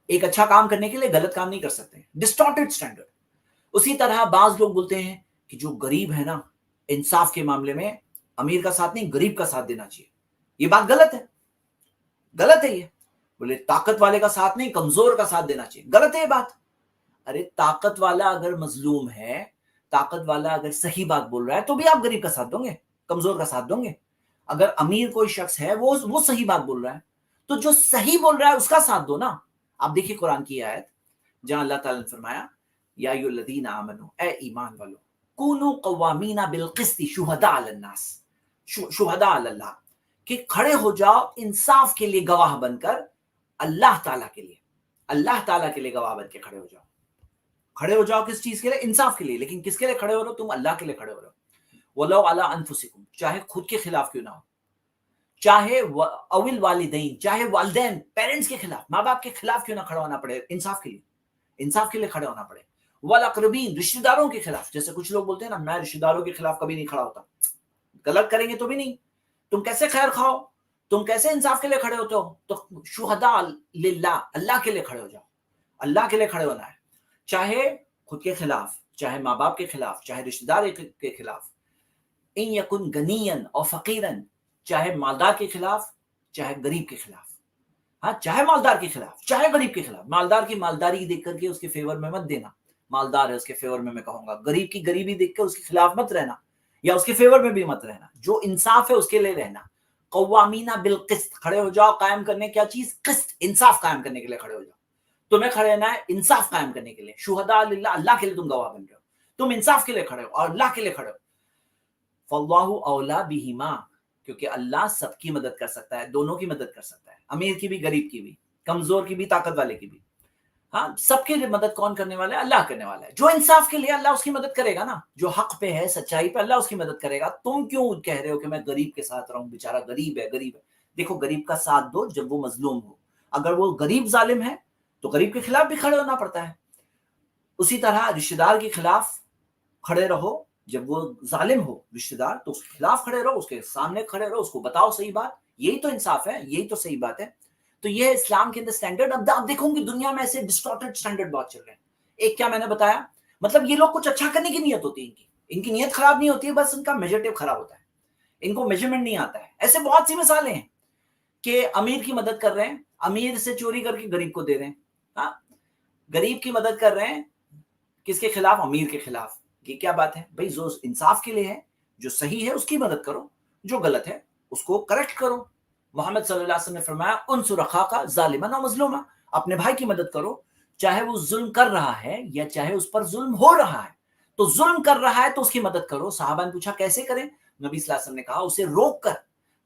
एक अच्छा काम करने के लिए गलत काम नहीं कर सकते। Distorted standard. उसी तरह बाज लोग बोलते हैं कि जो गरीब है ना, इंसाफ के मामले में अमीर का साथ नहीं, गरीब का साथ देना चाहिए। ये बात गलत है, गलत है। ये बोले ताकत वाले का साथ नहीं, कमजोर का साथ देना चाहिए। गलत है ये बात। अरे ताकत वाला अगर मजलूम है, ताकत वाला अगर सही बात बोल रहा है, तो भी आप गरीब का साथ दोगे, कमजोर का साथ दोगे। अगर अमीर कोई शख्स है, वो सही बात बोल रहा है, तो जो सही बोल रहा है उसका साथ दो ना। आप देखिए कुरान की आयत जहां अल्लाह ताला ने फरमाया, या अय्युहल्लज़ीना आमनू, ए ईमान वालों, कूनू कव्वामीना बिल क़िस्ति शुहदा अलन्नास, शुहदा अलल्लाह, कि खड़े हो जाओ इंसाफ के लिए गवाह बनकर, अल्लाह ताला के लिए। अल्लाह ताला के लिए गवाह बन के खड़े हो जाओ। खड़े हो जाओ किस चीज के लिए? इंसाफ के लिए। लेकिन किसके लिए खड़े हो रहे हो? तुम अल्लाह के लिए खड़े हो रहे हो। वलो अला अनफुसिकुम, चाहे खुद के खिलाफ क्यों ना हो, चाहे अविल वालिदैन, चाहे वालिदैन, पेरेंट्स के खिलाफ, माँ बाप के खिलाफ क्यों ना खड़ा होना पड़े, इंसाफ के लिए, इंसाफ के लिए खड़े होना पड़े। वल अक़रबीन, रिश्तेदारों के खिलाफ। जैसे कुछ लोग बोलते हैं ना, मैं रिश्तेदारों के खिलाफ कभी नहीं खड़ा होता। गलत करेंगे तो भी नहीं। तुम कैसे खैर खाओ, तुम कैसे इंसाफ के लिए खड़े होते हो? तो शुहदा लिल्लाह, अल्लाह के लिए खड़े हो जाओ। अल्लाह के लिए खड़े होना है, चाहे खुद के खिलाफ, चाहे माँ बाप के खिलाफ, चाहे रिश्तेदार के खिलाफ। इन यकुन गनियन और फकीरन, चाहे मालदार के खिलाफ, चाहे गरीब के खिलाफ। हाँ, चाहे मालदार के खिलाफ, चाहे गरीब के खिलाफ। मालदार की मालदारी देख करके उसके फेवर में मत देना, मालदार है उसके फेवर में मैं कहूंगा। गरीब की गरीबी देख कर उसके खिलाफ मत रहना, या उसके फेवर में भी मत रहना। जो इंसाफ है उसके लिए रहना। कव्वामीना बिल क़िस्त, खड़े हो जाओ कायम करने, क्या चीज? क़िस्त, इंसाफ कायम करने के लिए खड़े हो जाओ। तुम्हें खड़े रहना है इंसाफ कायम करने के लिए। शुहदा लिल्लाह, अल्लाह के लिए तुम गवाह बन रहे हो, तुम इंसाफ के लिए खड़े हो और अल्लाह के लिए खड़े हो। फल्लाहु औला बिहिमा, क्योंकि अल्लाह सबकी मदद कर सकता है, दोनों की मदद कर सकता है, अमीर की भी, गरीब की भी, कमजोर की भी, ताकत वाले की भी। ہاں سب کی مدد کون کرنے والا ہے؟ اللہ کرنے والا ہے. جو انصاف کے لیے اللہ اس کی مدد کرے گا نا, جو حق پہ ہے سچائی پہ اللہ اس کی مدد کرے گا. تم کیوں کہہ رہے ہو کہ میں غریب کے ساتھ رہوں, بیچارہ غریب ہے غریب ہے. دیکھو غریب کا ساتھ دو جب وہ مظلوم ہو. اگر وہ غریب ظالم ہے تو غریب کے خلاف بھی کھڑے ہونا پڑتا ہے. اسی طرح رشتہ دار کے خلاف کھڑے رہو جب وہ ظالم ہو رشتہ دار, تو اس کے خلاف کھڑے رہو, اس کے سامنے کھڑے رہو, اس کو بتاؤ صحیح بات. یہی تو انصاف ہے, یہی تو صحیح بات ہے. تو یہ اسلام کے اندر سٹینڈرڈ. اب آپ دیکھو گے دنیا میں ایسے ڈسٹارٹڈ سٹینڈرڈ بہت چل رہے ہیں. ایک کیا میں نے بتایا, مطلب یہ لوگ کچھ اچھا کرنے کی نیت ہوتی ہے, ان کی نیت خراب نہیں ہوتی ہے, بس ان کا میجرٹیو خراب ہوتا ہے, ان کو میجرمنٹ نہیں آتا ہے. ایسے بہت سی مثالیں ہیں کہ امیر کی مدد کر رہے ہیں, امیر سے چوری کر کے غریب کو دے رہے ہیں. ہاں غریب کی مدد کر رہے ہیں کس کے خلاف؟ امیر کے خلاف. یہ کیا بات ہے بھائی؟ جو انصاف کے لیے ہے, جو صحیح ہے اس کی مدد کرو, جو غلط ہے اس کو کریکٹ کرو. محمد صلی اللہ علیہ وسلم نے فرمایا انصر اخاک ظالما و مظلوما, اپنے بھائی کی مدد کرو چاہے وہ ظلم کر رہا ہے یا چاہے اس پر ظلم ہو رہا ہے. تو ظلم کر رہا ہے تو اس کی مدد کرو. صحابہ نے پوچھا کیسے کریں؟ نبی صلی اللہ علیہ وسلم نے کہا اسے روک کر.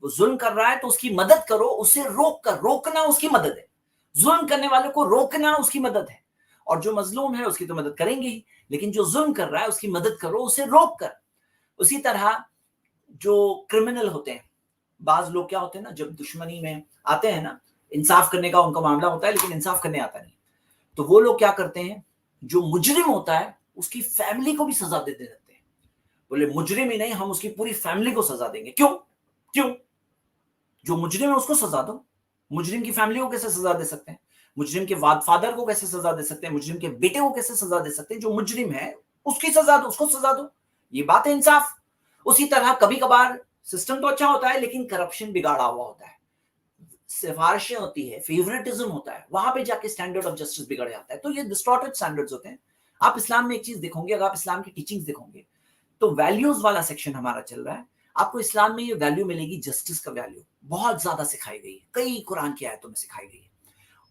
وہ ظلم کر رہا ہے تو اس کی مدد کرو, اسے روک کر. روکنا اس کی مدد ہے, ظلم کرنے والے کو روکنا اس کی مدد ہے. اور جو مظلوم ہے اس کی تو مدد کریں گے ہی, لیکن جو ظلم کر رہا ہے اس کی مدد کرو, اسے روک کر. اسی طرح جو کرمنل ہوتے ہیں, بعض لوگ کیا ہوتے ہیں نا, جب دشمنی میں آتے ہیں نا, انصاف کرنے کا ان کا معاملہ ہوتا ہے لیکن انصاف کرنے آتا نہیں, تو وہ لوگ کیا کرتے ہیں, جو مجرم ہوتا ہے اس کی فیملی کو بھی سزا دیتے رہتے ہیں. بولے مجرم ہی نہیں, ہم اس کی پوری فیملی کو سزا دیں گے. کیوں؟ جو مجرم ہے اس کو سزا دو. مجرم کی فیملی کو کیسے سزا دے سکتے ہیں؟ مجرم کے فادر کو کیسے سزا دے سکتے ہیں؟ مجرم کے بیٹے کو کیسے سزا دے سکتے ہیں؟ جو مجرم ہے اس کی سزا دو, اس کو سزا دو. یہ بات ہے انصاف. اسی طرح کبھی کبھار سسٹم تو اچھا ہوتا ہے لیکن کرپشن بگاڑا ہوا ہوتا ہے, سفارشیں ہوتی ہے, فیوریٹزم ہوتا ہے, وہاں پہ جا کے اسٹینڈرڈ آف جسٹس بگڑ جاتا ہے. تو یہ ڈسٹارٹڈ اسٹینڈرڈز ہوتے ہیں. آپ اسلام میں ایک چیز دیکھو گے, اگر آپ اسلام کی ٹیچنگز دیکھو گے تو ویلیوز والا سیکشن ہمارا چل رہا ہے. آپ کو اسلام میں یہ ویلیو ملے گی, جسٹس کا ویلیو بہت زیادہ سکھائی گئی ہے, کئی قرآن کی آیتوں میں سکھائی گئی ہے,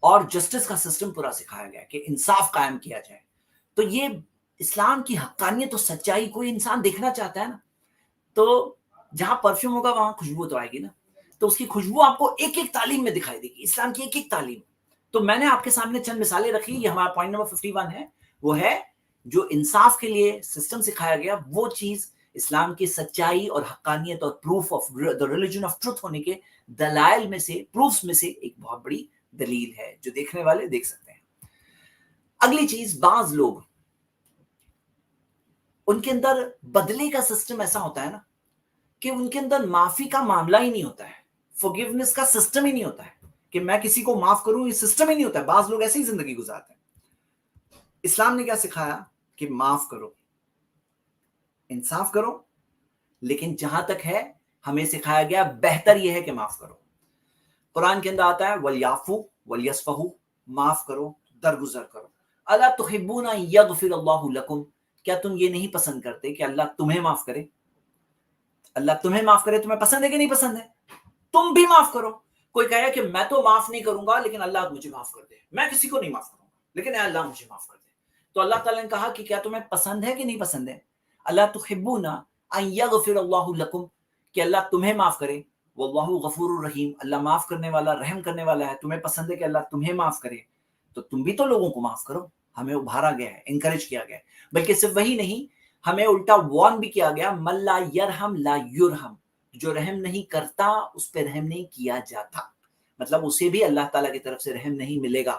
اور جسٹس کا سسٹم پورا سکھایا گیا کہ انصاف قائم کیا جائے. تو یہ اسلام کی حقانیت اور سچائی کو انسان دیکھنا چاہتا ہے نا, تو جہاں پرفیوم ہوگا وہاں خوشبو تو آئے گی نا, تو اس کی خوشبو آپ کو ایک ایک تعلیم میں دکھائی دے گی, اسلام کی ایک ایک تعلیم. تو میں نے آپ کے سامنے چند مثالیں رکھی, یہ ہمارا پوائنٹ نمبر 51 ہے, وہ ہے جو انصاف کے لیے سسٹم سکھایا گیا, وہ چیز اسلام کی سچائی اور حقانیت اور proof of the religion of truth ہونے کے دلائل میں سے, پروفز میں سے ایک بہت بڑی دلیل ہے جو دیکھنے والے دیکھ سکتے ہیں. اگلی چیز, بعض لوگ ان کے اندر بدلے کا سسٹم ایسا ہوتا ہے نا کہ ان کے اندر معافی کا معاملہ ہی نہیں ہوتا ہے, فورگیونیس کا سسٹم ہی نہیں ہوتا ہے کہ میں کسی کو معاف کروں, یہ سسٹم ہی نہیں ہوتا ہے. بعض لوگ ایسے ہی زندگی گزارتے ہیں. اسلام نے کیا سکھایا کہ معاف کرو, انصاف کرو, لیکن جہاں تک ہے ہمیں سکھایا گیا بہتر یہ ہے کہ معاف کرو. قرآن کے اندر آتا ہے وَلْيَعْفُوا وَلْيَصْفَحُوا, معاف کرو, درگزر کرو. اَلَا تُحِبُّونَ أَن يَغْفِرَ اللَّهُ لَكُمْ, کیا تم یہ نہیں پسند کرتے کہ اللہ تمہیں معاف کرے؟ اللہ تمہیں معاف کرے تمہیں پسند ہے کہ نہیں پسند ہے؟ تم بھی معاف کرو. کوئی کہے کہ میں تو معاف نہیں کروں گا لیکن اللہ مجھے معاف کر دے, میں کسی کو نہیں معاف کروں گا لیکن اے اللہ مجھے معاف کر دے. تو اللہ تعالیٰ نے کہا کہ کیا تمہیں پسند ہے کہ نہیں پسند ہے؟ اللہ تحبون ان یغفر اللہ لکم, کہ اللہ تمہیں معاف کرے. واللہ غفور الرحیم, اللہ معاف کرنے والا رحم کرنے والا ہے. تمہیں پسند ہے کہ اللہ تمہیں معاف کرے, تو تم بھی تو لوگوں کو معاف کرو. ہمیں ابھارا گیا ہے, انکریج کیا گیا ہے. بلکہ صرف وہی نہیں, ہمیں الٹا وارن بھی کیا گیا, من لا یرحم لا یرحم, جو رحم نہیں کرتا اس پہ رحم نہیں کیا جاتا, مطلب اسے بھی اللہ تعالیٰ کی طرف سے رحم نہیں ملے گا.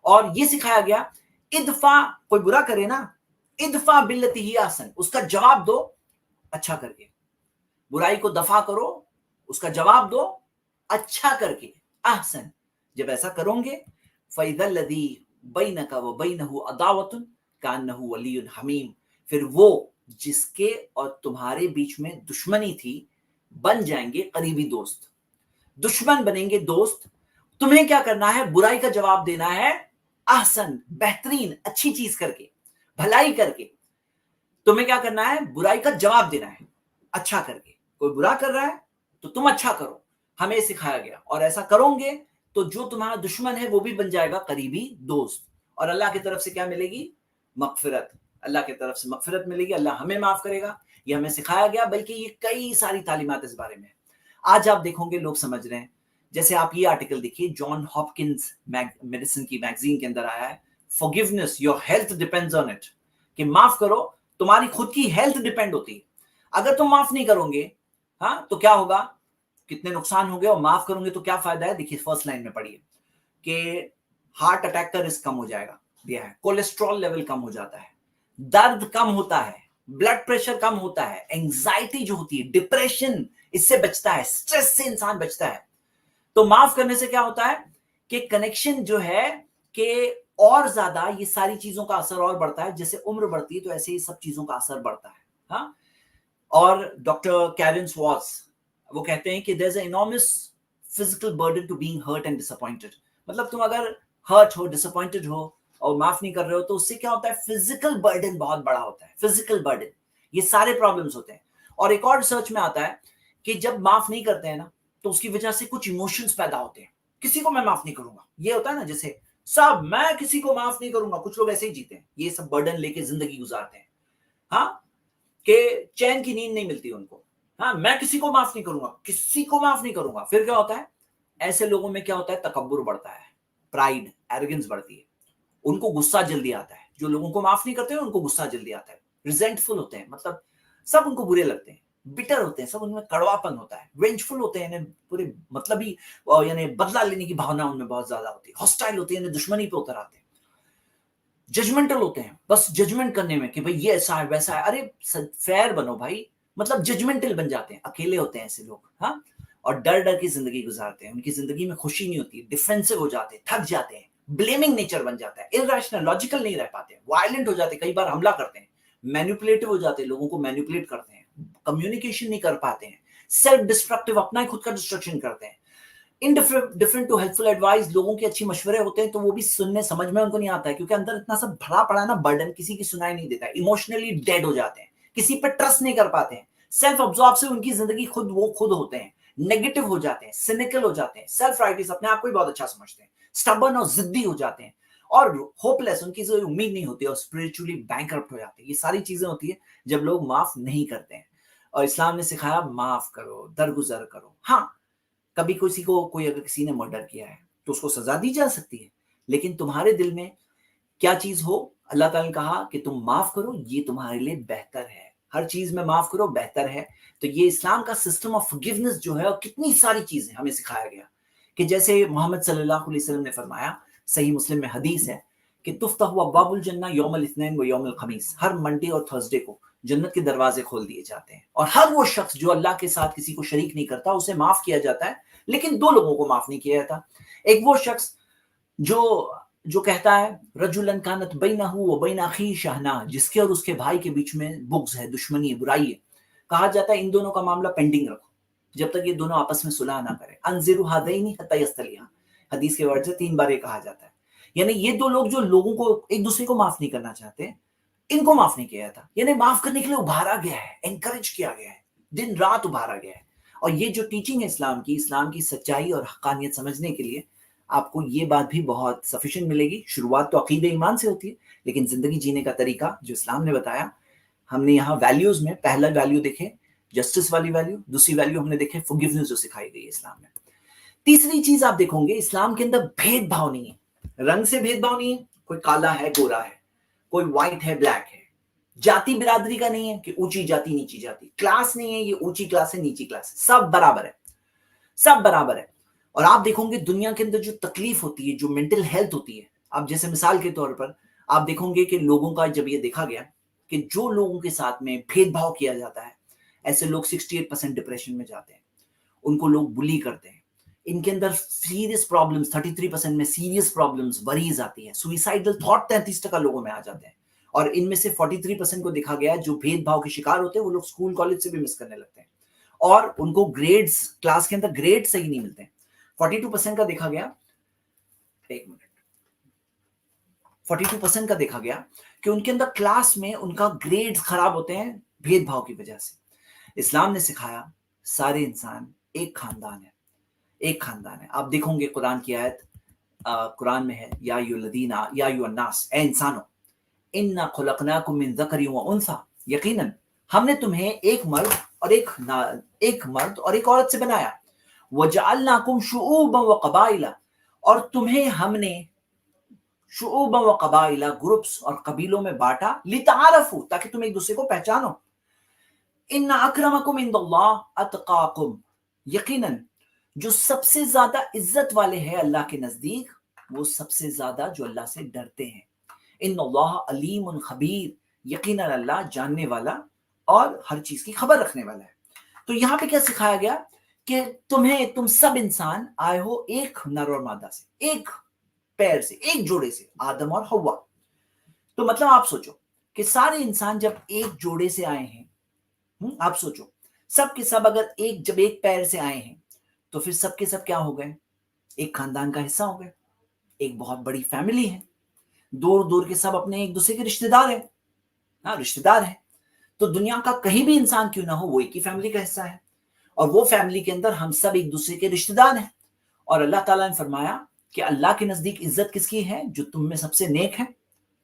اور یہ سکھایا گیا ادفع, کوئی برا کرے نا, ادفع باللتی ہی احسن, اس کا جواب دو اچھا کر کے. برائی کو دفع کرو, اس کا جواب دو اچھا کر کے. احسن, جب ایسا کرو گے فَإِذَا الَّذِي بَيْنَكَ وَبَيْنَهُ عَدَاوَةٌ كَأَنَّهُ وَلِيٌّ حَمِيمٌ, پھر وہ جس کے اور تمہارے بیچ میں دشمنی تھی بن جائیں گے قریبی دوست. دشمن بنیں گے دوست. تمہیں کیا کرنا ہے؟ برائی کا جواب دینا ہے احسن, بہترین, اچھی چیز کر کے, بھلائی کر کے. تمہیں کیا کرنا ہے؟ برائی کا جواب دینا ہے اچھا کر کے. کوئی برا کر رہا ہے تو تم اچھا کرو, ہمیں سکھایا گیا. اور ایسا کرو گے تو جو تمہارا دشمن ہے وہ بھی بن جائے گا قریبی دوست. اور اللہ کی طرف سے کیا ملے گی؟ مغفرت. اللہ کی طرف سے مغفرت ملے گی, اللہ ہمیں معاف کرے گا. یہ ہمیں سکھایا گیا, بلکہ یہ کئی ساری تعلیمات اس بارے میں. آج آپ دیکھو گے لوگ سمجھ رہے ہیں, جیسے آپ یہ آرٹیکل دیکھیے, جان ہاپکنز میڈیسن کی میگزین کے اندر آیا ہے, forgiveness, your health depends on it. کہ معاف کرو, تمہاری خود کی ہیلتھ ڈیپینڈ ہوتی ہے. اگر تم معاف نہیں کرو گے ہاں تو کیا ہوگا, کتنے نقصان ہوں گے, اور معاف کروں گے تو کیا فائدہ ہے. دیکھیے فرسٹ لائن میں پڑھیے کہ ہارٹ اٹیک کا رسک کم ہو جائے گا, دیا ہے, کولیسٹرول لیول کم ہو جاتا ہے, درد کم ہوتا ہے, بلڈ پریشر کم ہوتا ہے, اینگزائٹی جو ہوتی ہے, ڈپریشن اس سے بچتا ہے, سٹریس سے انسان بچتا ہے. تو معاف کرنے سے کیا ہوتا ہے کہ کنیکشن جو ہے کہ اور زیادہ یہ ساری چیزوں کا اثر اور بڑھتا ہے. جیسے عمر بڑھتی ہے تو ایسے ہی سب چیزوں کا اثر بڑھتا ہے. ہاں, اور ڈاکٹر کیرن سواٹس وہ کہتے ہیں کہ there is an enormous physical burden to being hurt and disappointed. مطلب تم اگر ہرٹ ہو, ڈساپوائنٹڈ ہو اور معاف نہیں کر رہے ہو تو اس سے کیا ہوتا ہے, فزیکل برڈن بہت بڑا ہوتا ہے. فزیکل برڈن, یہ سارے پرابلمس ہوتے ہیں. اور ایک اور ریسرچ میں آتا ہے کہ جب معاف نہیں کرتے ہیں نا تو اس کی وجہ سے کچھ ایموشنز پیدا ہوتے ہیں. کسی کو میں معاف نہیں کروں گا, یہ ہوتا ہے نا, جیسے سب میں کسی کو معاف نہیں کروں گا, کچھ لوگ ایسے ہی جیتے ہیں, یہ سب برڈن لے کے زندگی گزارتے ہیں. ہاں, کہ چین کی نیند نہیں ملتی ان کو. ہاں, میں کسی کو معاف نہیں کروں گا, کسی کو معاف نہیں کروں گا. پھر کیا ہوتا ہے, ایسے لوگوں میں کیا ہوتا ہے, تکبر بڑھتا ہے, پرائڈ, ایروگنس بڑھتی ہے. ان کو غصہ جلدی آتا ہے. جو لوگوں کو معاف نہیں کرتے ہیں ان کو غصہ جلدی آتا ہے. ریزنٹفل ہوتے ہیں, مطلب سب ان کو برے لگتے ہیں. بٹر ہوتے ہیں, سب ان میں کڑواپن ہوتا ہے. وینجفل ہوتے ہیں, پورے مطلب ہی یعنی بدلہ لینے کی بھاونا ان میں بہت زیادہ ہوتی ہے. ہاسٹائل ہوتے ہیں, یعنی دشمنی پہ اتر آتے ہیں. ججمنٹل ہوتے ہیں, بس ججمنٹ کرنے میں کہ بھئی یہ ایسا ہے ویسا ہے. ارے فیئر بنو بھائی, مطلب ججمنٹل بن جاتے ہیں. اکیلے ہوتے ہیں ایسے لوگ. ہاں, اور ڈر ڈر کی زندگی گزارتے ہیں. ان کی زندگی میں خوشی نہیں ہوتی, ڈیفینسو ہو جاتے ہیں, تھک جاتے ہیں, بلیمنگ نیچر بن جاتا ہے, irrational, لاجیکل نہیں رہ پاتے, وائلنٹ ہو جاتے ہیں, کئی بار حملہ کرتے ہیں, مینیپولیٹو ہو جاتے ہیں, لوگوں کو مینیپولیٹ کرتے ہیں, کمیونیکیشن نہیں کر پاتے ہیں, سیلف ڈسٹرکٹیو, اپنا ہی خود کا ڈسٹرکشن کرتے ہیں. indifferent to helpful advice, لوگوں کے اچھی مشورے ہوتے ہیں تو وہ بھی سننے سمجھ میں ان کو نہیں آتا ہے, کیونکہ اندر اتنا سب بھرا پڑا ہے نا برڈن, کسی کی سنائی نہیں دیتا ہے. ایموشنلی ڈیڈ ہو جاتے ہیں, کسی پہ ٹرسٹ نہیں کر پاتے ہیں, سیلف ابزارب سے ان کی زندگی خود وہ خود ہوتے ہیں, نیگیٹو ہو جاتے ہیں, سینیکل ہو جاتے ہیں, سیلف رائٹس, اپنے آپ کو ہی بہت اچھا سمجھتے ہیں, سٹبرن اور ضدی ہو جاتے ہیں, اور ہوپ لیس, ان کی کوئی امید نہیں ہوتی, اور اسپرچولی بینکرپٹ ہو جاتے ہیں. یہ ساری چیزیں ہوتی ہیں جب لوگ معاف نہیں کرتے ہیں. اور اسلام نے سکھایا معاف کرو, درگزر کرو. ہاں, کبھی کسی کو کوئی اگر کسی نے مرڈر کیا ہے تو اس کو سزا دی جا سکتی ہے, لیکن تمہارے دل میں کیا چیز ہو, اللہ تعالیٰ نے کہا کہ تم معاف کرو, یہ تمہارے لیے بہتر ہے. ہر چیز میں معاف کرو, بہتر ہے. تو یہ اسلام کا سسٹم آف فورگیونیس جو ہے, اور کتنی ساری چیزیں ہمیں سکھایا گیا, کہ جیسے محمد صلی اللہ علیہ وسلم نے فرمایا, صحیح مسلم میں حدیث ہے کہ تفتح ابواب الجنہ یوم الاثنین و یوم الخمیس, ہر منڈے اور تھرسڈے کو جنت کے دروازے کھول دیے جاتے ہیں, اور ہر وہ شخص جو اللہ کے ساتھ کسی کو شریک نہیں کرتا اسے معاف کیا جاتا ہے. لیکن دو لوگوں کو معاف نہیں کیا جاتا. ایک وہ شخص جو کہتا ہے رجلن کانت بینہ و بین اخیہ شحناء, جس کے اور اس کے بھائی کے بیچ میں بغض ہے, دشمنی ہے, برائی ہے. کہا جاتا ہے ان دونوں کا معاملہ پینڈنگ رکھو جب تک یہ دونوں آپس میں صلح نہ کریں. انذروا ھذین حتی یصطلحا, حدیث کے ورڈ سے 3 بار یہ کہا جاتا ہے. یعنی یہ دو لوگ جو لوگوں کو ایک دوسرے کو معاف نہیں کرنا چاہتے, ان کو معاف نہیں کیا جاتا. یعنی معاف کرنے کے لیے ابھارا گیا ہے, انکریج کیا گیا ہے, دن رات ابھارا گیا ہے. اور یہ جو ٹیچنگ ہے اسلام کی سچائی اور حقانیت سمجھنے کے لیے آپ کو یہ بات بھی بہت سفیشینٹ ملے گی. شروعات تو عقیدہ ایمان سے ہوتی ہے, لیکن زندگی جینے کا طریقہ جو اسلام نے بتایا, ہم نے یہاں ویلیوز میں پہلا ویلیو دیکھے جسٹس والی ویلیو, دوسری ویلیو ہم نے دیکھے فورگیونیس جو سکھائی گئی ہے اسلام میں. تیسری چیز آپ دیکھو گے, اسلام کے اندر بھید بھاؤ نہیں ہے, رنگ سے بھید بھاؤ نہیں ہے, کوئی کالا ہے گورا ہے, کوئی وائٹ ہے بلیک ہے. جاتی برادری کا نہیں ہے کہ اونچی جاتی نیچی جاتی, کلاس نہیں ہے یہ اونچی کلاس ہے نیچی کلاس ہے, سب برابر ہے, سب برابر ہے. اور آپ دیکھو گے دنیا کے اندر جو تکلیف ہوتی ہے, جو مینٹل ہیلتھ ہوتی ہے, آپ جیسے مثال کے طور پر آپ دیکھو گے کہ لوگوں کا جب یہ دیکھا گیا کہ جو لوگوں کے ساتھ میں بھید بھاؤ کیا جاتا ہے, ایسے لوگ 68% ڈپریشن میں جاتے ہیں, ان کو لوگ بلی کرتے ہیں, ان کے اندر سیریس پرابلمز 33% میں سیریس پرابلمز وریز آتی ہیں, سوئسائڈل تھاٹ 33% لوگوں میں آ جاتے ہیں. اور ان میں سے 43% کو دیکھا گیا جو بھید بھاؤ کے شکار ہوتے ہیں وہ لوگ اسکول کالج سے بھی مس کرنے لگتے ہیں, اور ان کو گریڈز کلاس کے اندر گریڈ صحیح نہیں ملتے ہیں. 42% کا دیکھا گیا, ایک منٹ, 42% کا دیکھا گیا کہ ان کے اندر کلاس میں ان کا گریڈ خراب ہوتے ہیں بھید بھاؤ کی وجہ سے. اسلام نے سکھایا سارے انسان ایک خاندان ہے, ایک خاندان ہے. آپ دیکھو گے قرآن کی آیت قرآن میں ہے, یا ایھا الناس, اے انسانوں, انا خلقناکم من ذکر و انثی, یقیناً ہم نے تمہیں ایک مرد اور ایک عورت سے بنایا. وجعلناکم شعوبا و قبائل, اور تمہیں ہم نے शुऊबा व कबाइला, ग्रुप्स और कबीलों में बांटा, लितारफू, ताकि तुम एक दूसरे को पहचानो। इन्ना अक्रमकुम इंदल्लाह अतकाकुम, यकीनन जो सबसे ज्यादा इज्जत वाले हैं अल्लाह के नजदीक, वो सबसे ज्यादा जो अल्लाह से डरते हैं। इन्नल्लाह अलीमुन खबीर, यकीनन अल्लाह जानने वाला और हर चीज की खबर रखने वाला है। तो यहाँ पे क्या सिखाया गया कि तुम सब इंसान आए हो एक नर और मादा से, एक पैर से, एक जोड़े से, आदम और हवा। तो मतलब आप सोचो कि सारे इंसान जब एक जोड़े से आए हैं, आप सोचो सब के सब अगर जब एक पैर से आए हैं तो फिर सब के सब क्या हो गए? एक खानदान का हिस्सा हो गए, एक बहुत बड़ी फैमिली है, दूर दूर के सब अपने एक दूसरे के रिश्तेदार हैं। हाँ, रिश्तेदार हैं। तो दुनिया का कहीं भी इंसान क्यों ना हो, वो एक ही फैमिली का हिस्सा है, और वो फैमिली के अंदर हम सब एक दूसरे के रिश्तेदार हैं। और अल्लाह ताला ने फरमाया कि अल्लाह के नजदीक इज्जत किसकी है? जो तुम में सबसे नेक है,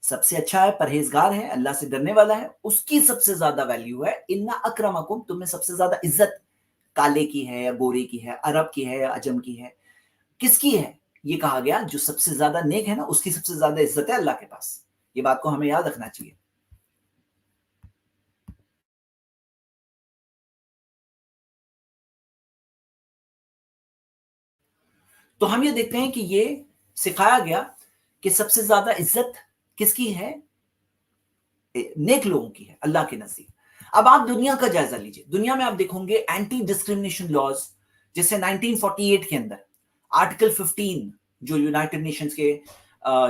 सबसे अच्छा है, परहेजगार है, अल्लाह से डरने वाला है, उसकी सबसे ज्यादा वैल्यू है। इन्ना अक्रमकुम, तुम में सबसे ज्यादा इज्जत काले की है या गोरे की है, अरब की है या अजम की है, किसकी है? ये कहा गया जो सबसे ज्यादा नेक है ना, उसकी सबसे ज्यादा इज्जत है अल्लाह के पास। ये बात को हमें याद रखना चाहिए। तो हम ये देखते हैं कि ये सिखाया गया कि सबसे ज्यादा इज्जत किसकी है? नेक लोगों की है अल्लाह के नजदीक। अब आप दुनिया का जायजा लीजिए। दुनिया में आप देखोगे एंटी डिस्क्रिमिनेशन लॉज, जैसे 1948 के अंदर आर्टिकल 15, जो यूनाइटेड नेशंस के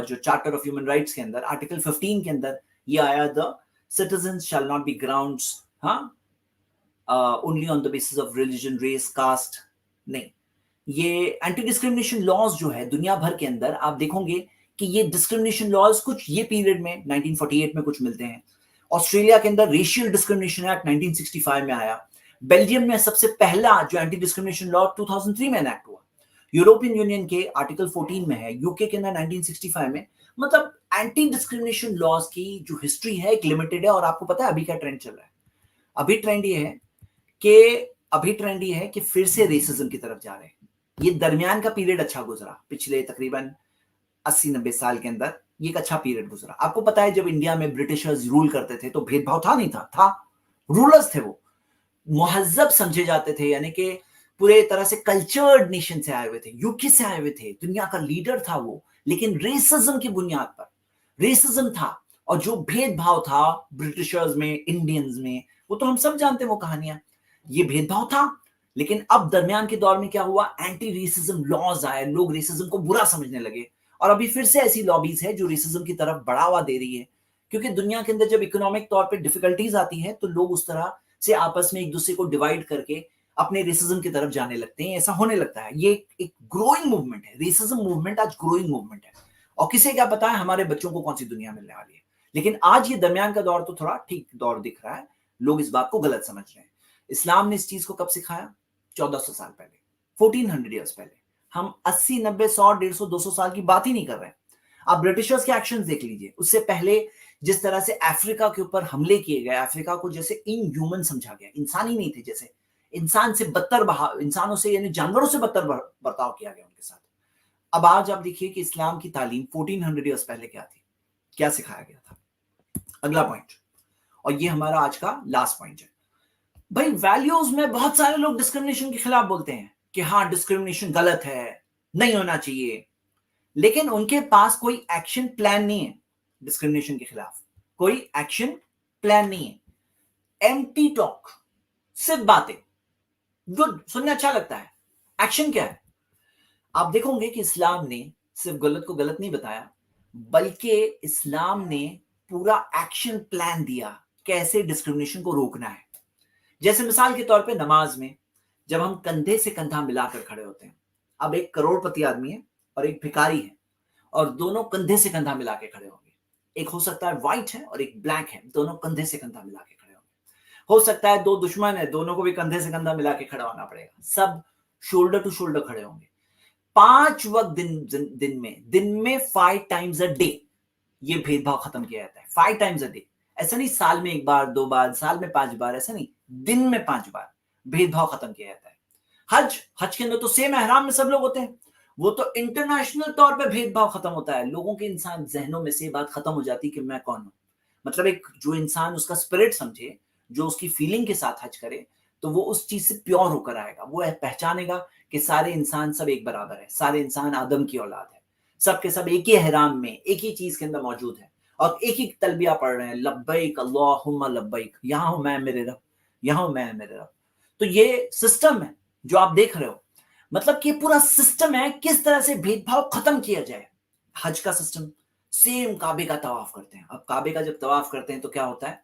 जो चार्टर ऑफ ह्यूमन राइट्स के अंदर आर्टिकल 15 के अंदर ये आया, the citizens shall not be grounds only on the basis of religion, race, caste. नहीं, ये एंटी डिस्क्रिमिनेशन लॉज जो है दुनिया भर के अंदर आप देखोगे कि ये डिस्क्रिमिनेशन लॉज कुछ ये पीरियड में 1948 में कुछ मिलते हैं। ऑस्ट्रेलिया के अंदर रेशियल डिस्क्रिमिनेशन एक्ट 1965 में आया। बेल्जियम में सबसे पहला जो एंटी डिस्क्रिमिनेशन लॉ 2003 में एनेक्ट हुआ। यूरोपियन यूनियन के आर्टिकल 14 में है, यूके के अंदर 1965 में। मतलब एंटी डिस्क्रिमिनेशन लॉज की जो हिस्ट्री है एक लिमिटेड है। और आपको पता है अभी क्या ट्रेंड चल रहा है? अभी ट्रेंड ये है कि फिर से रेसिज्म की तरफ जा रहे हैं। ये दरमियान का पीरियड अच्छा गुजरा, पिछले तकरीबन 80-90 साल के अंदर ये एक अच्छा पीरियड गुजरा। आपको पता है जब इंडिया में ब्रिटिशर्स रूल करते थे तो भेदभाव था नहीं था रूलर्स थे, वो मुहज्जब समझे जाते थे, यानी कि पूरे तरह से कल्चर्ड नेशन से आए हुए थे, यूके से आए हुए थे, दुनिया का लीडर था वो। लेकिन रेसिज्म की बुनियाद पर रेसिज्म था, और जो भेदभाव था ब्रिटिशर्स में, इंडियंस में, वो तो हम सब जानते हैं वो कहानियां। ये भेदभाव था। लेकिन अब दरमियान के दौर में क्या हुआ? एंटी रेसिज्म लॉज आए, लोग रेसिज्म को बुरा समझने लगे। और अभी फिर से ऐसी लॉबीज है जो रेसिज्म की तरफ बढ़ावा दे रही है, क्योंकि दुनिया के अंदर जब इकोनॉमिक तौर पे डिफिकल्टीज आती है तो लोग उस तरह से आपस में एक दूसरे को डिवाइड करके अपने रेसिज्म की तरफ जाने लगते हैं। ऐसा होने लगता है। ये एक ग्रोइंग मूवमेंट है, रेसिज्म मूवमेंट आज ग्रोइंग मूवमेंट है। और किसे क्या पता है हमारे बच्चों को कौन सी दुनिया मिलने वाली है। लेकिन आज ये दरमियान का दौर तो थोड़ा ठीक दौर दिख रहा है, लोग इस बात को गलत समझ रहे हैं। इस्लाम ने इस चीज को कब सिखाया? 1400 साल पहले, 1400 ईयर्स पहले। हम 80, 90, 100, 150, 200 साल की बात ही नहीं कर रहे हैं। आप ब्रिटिशर्स के एक्शंस देख लीजिए। उससे पहले जिस तरह से अफ्रीका के ऊपर हमले किए गए, अफ्रीका को जैसे इनह्यूमन समझा गया, इंसान ही नहीं थे, जैसे इंसान से बदतर इंसानों से यानी जानवरों से बदतर बर्ताव किया गया उनके साथ। अब आज आप देखिए कि इस्लाम की तालीम 1400 ईयर्स पहले क्या थी, क्या सिखाया गया था। अगला पॉइंट, और ये हमारा आज का लास्ट पॉइंट है। भाई वैल्यूज में बहुत सारे लोग डिस्क्रिमिनेशन के खिलाफ बोलते हैं कि हाँ डिस्क्रिमिनेशन गलत है, नहीं होना चाहिए, लेकिन उनके पास कोई एक्शन प्लान नहीं है। डिस्क्रिमिनेशन के खिलाफ कोई एक्शन प्लान नहीं है। एम्प्टी टॉक, सिर्फ बातें, गुड, सुनने अच्छा लगता है, एक्शन क्या है? आप देखोगे कि इस्लाम ने सिर्फ गलत को गलत नहीं बताया, बल्कि इस्लाम ने पूरा एक्शन प्लान दिया कैसे डिस्क्रिमिनेशन को रोकना है। जैसे मिसाल के तौर पे नमाज में जब हम कंधे से कंधा मिलाकर खड़े होते हैं, अब एक करोड़पति आदमी है और एक भिखारी है, और दोनों कंधे से कंधा मिला के खड़े होंगे। एक हो सकता है व्हाइट है और एक ब्लैक है, दोनों कंधे से कंधा मिला के खड़े होंगे। हो सकता है दो दुश्मन है, दोनों को भी कंधे से कंधा मिला के खड़ा होना पड़ेगा, सब शोल्डर टू शोल्डर खड़े होंगे। 5 वक्त दिन में 5 टाइम्स अ डे ये भेदभाव खत्म किया जाता है। 5 टाइम्स अ डे, ऐसा नहीं साल में 1 बार 2 बार, साल में 5 बार, ऐसा नहीं, दिन में 5 बार भेदभाव खत्म किया जाता है। हज के अंदर तो सेम एहराम में सब लोग होते हैं, वो तो इंटरनेशनल तौर पे भेदभाव खत्म होता है, लोगों के इंसान जहनों में से ये बात खत्म हो जाती कि मैं कौन हूँ। मतलब एक जो इंसान उसका स्पिरिट समझे, जो उसकी फीलिंग के साथ हज करे, तो वो उस चीज से प्योर होकर आएगा। वो पहचानेगा कि सारे इंसान सब एक बराबर है, सारे इंसान आदम की औलाद है, सब के सब एक ही एहराम में एक ही चीज के अंदर मौजूद है और एक ही तलबिया पढ़ रहे हैं, लब्बैक अल्लाहुम्मा लब्बैक, यहाँ हूं मैं मेरे रब, यहाँ हूं मैं मेरे रब। तो ये सिस्टम है जो आप देख रहे हो, मतलब कि पूरा सिस्टम है किस तरह से भेदभाव खत्म किया जाए। हज का सिस्टम सेम, काबे का तवाफ करते हैं। अब काबे का जब तवाफ करते हैं तो क्या होता है,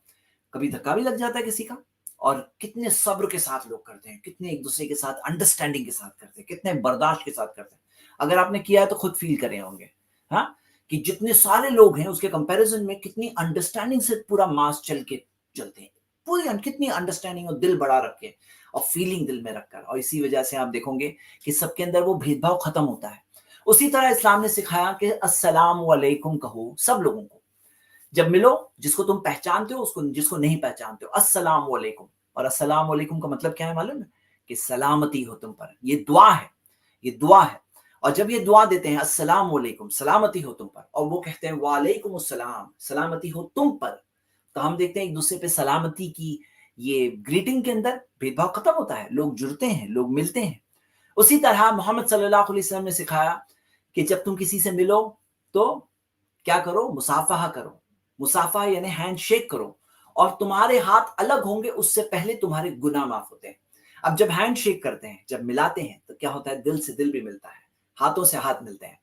कभी धक्का भी लग जाता है किसी का, और कितने सब्र के साथ लोग करते हैं, कितने एक दूसरे के साथ अंडरस्टैंडिंग के साथ करते हैं, कितने बर्दाश्त के साथ करते हैं। अगर आपने किया है तो खुद फील करे होंगे, हाँ, कि जितने सारे लोग हैं उसके कंपैरिजन में कितनी अंडरस्टैंडिंग से पूरा मास चल के चलते हैं, पूरी कितनी अंडरस्टैंडिंग और दिल बड़ा रख के और फीलिंग दिल में रखकर, और इसी वजह से आप देखोगे कि सबके अंदर वो भेदभाव खत्म होता है। उसी तरह इस्लाम ने सिखाया कि अस्सलाम वालेकुम कहो सब लोगों को, जब मिलो, जिसको तुम पहचानते हो उसको, जिसको नहीं पहचानते हो, अस्सलाम वालेकुम। और अस्सलाम वालेकुम का मतलब क्या है मालूम है, कि सलामती हो तुम पर। ये दुआ है, ये दुआ है। और जब ये दुआ देते हैं अस्सलाम वालेकुम, सलामती हो तुम पर, और वो कहते हैं वालेकुम अस्सलाम, सलामती हो तुम पर, तो हम देखते हैं एक दूसरे पे सलामती की ये ग्रीटिंग के अंदर भेदभाव खत्म होता है, लोग जुड़ते हैं, लोग मिलते हैं। उसी तरह मोहम्मद सल्लल्लाहु अलैहि वसल्लम ने सिखाया कि जब तुम किसी से मिलो तो क्या करो, मुसाफहा करो। मुसाफा यानी हैंड शेक करो, और तुम्हारे हाथ अलग होंगे उससे पहले तुम्हारे गुनाह माफ होते हैं। अब जब हैंड शेक करते हैं, जब मिलाते हैं, तो क्या होता है, दिल से दिल भी मिलता है, हाथों से हाथ मिलते हैं।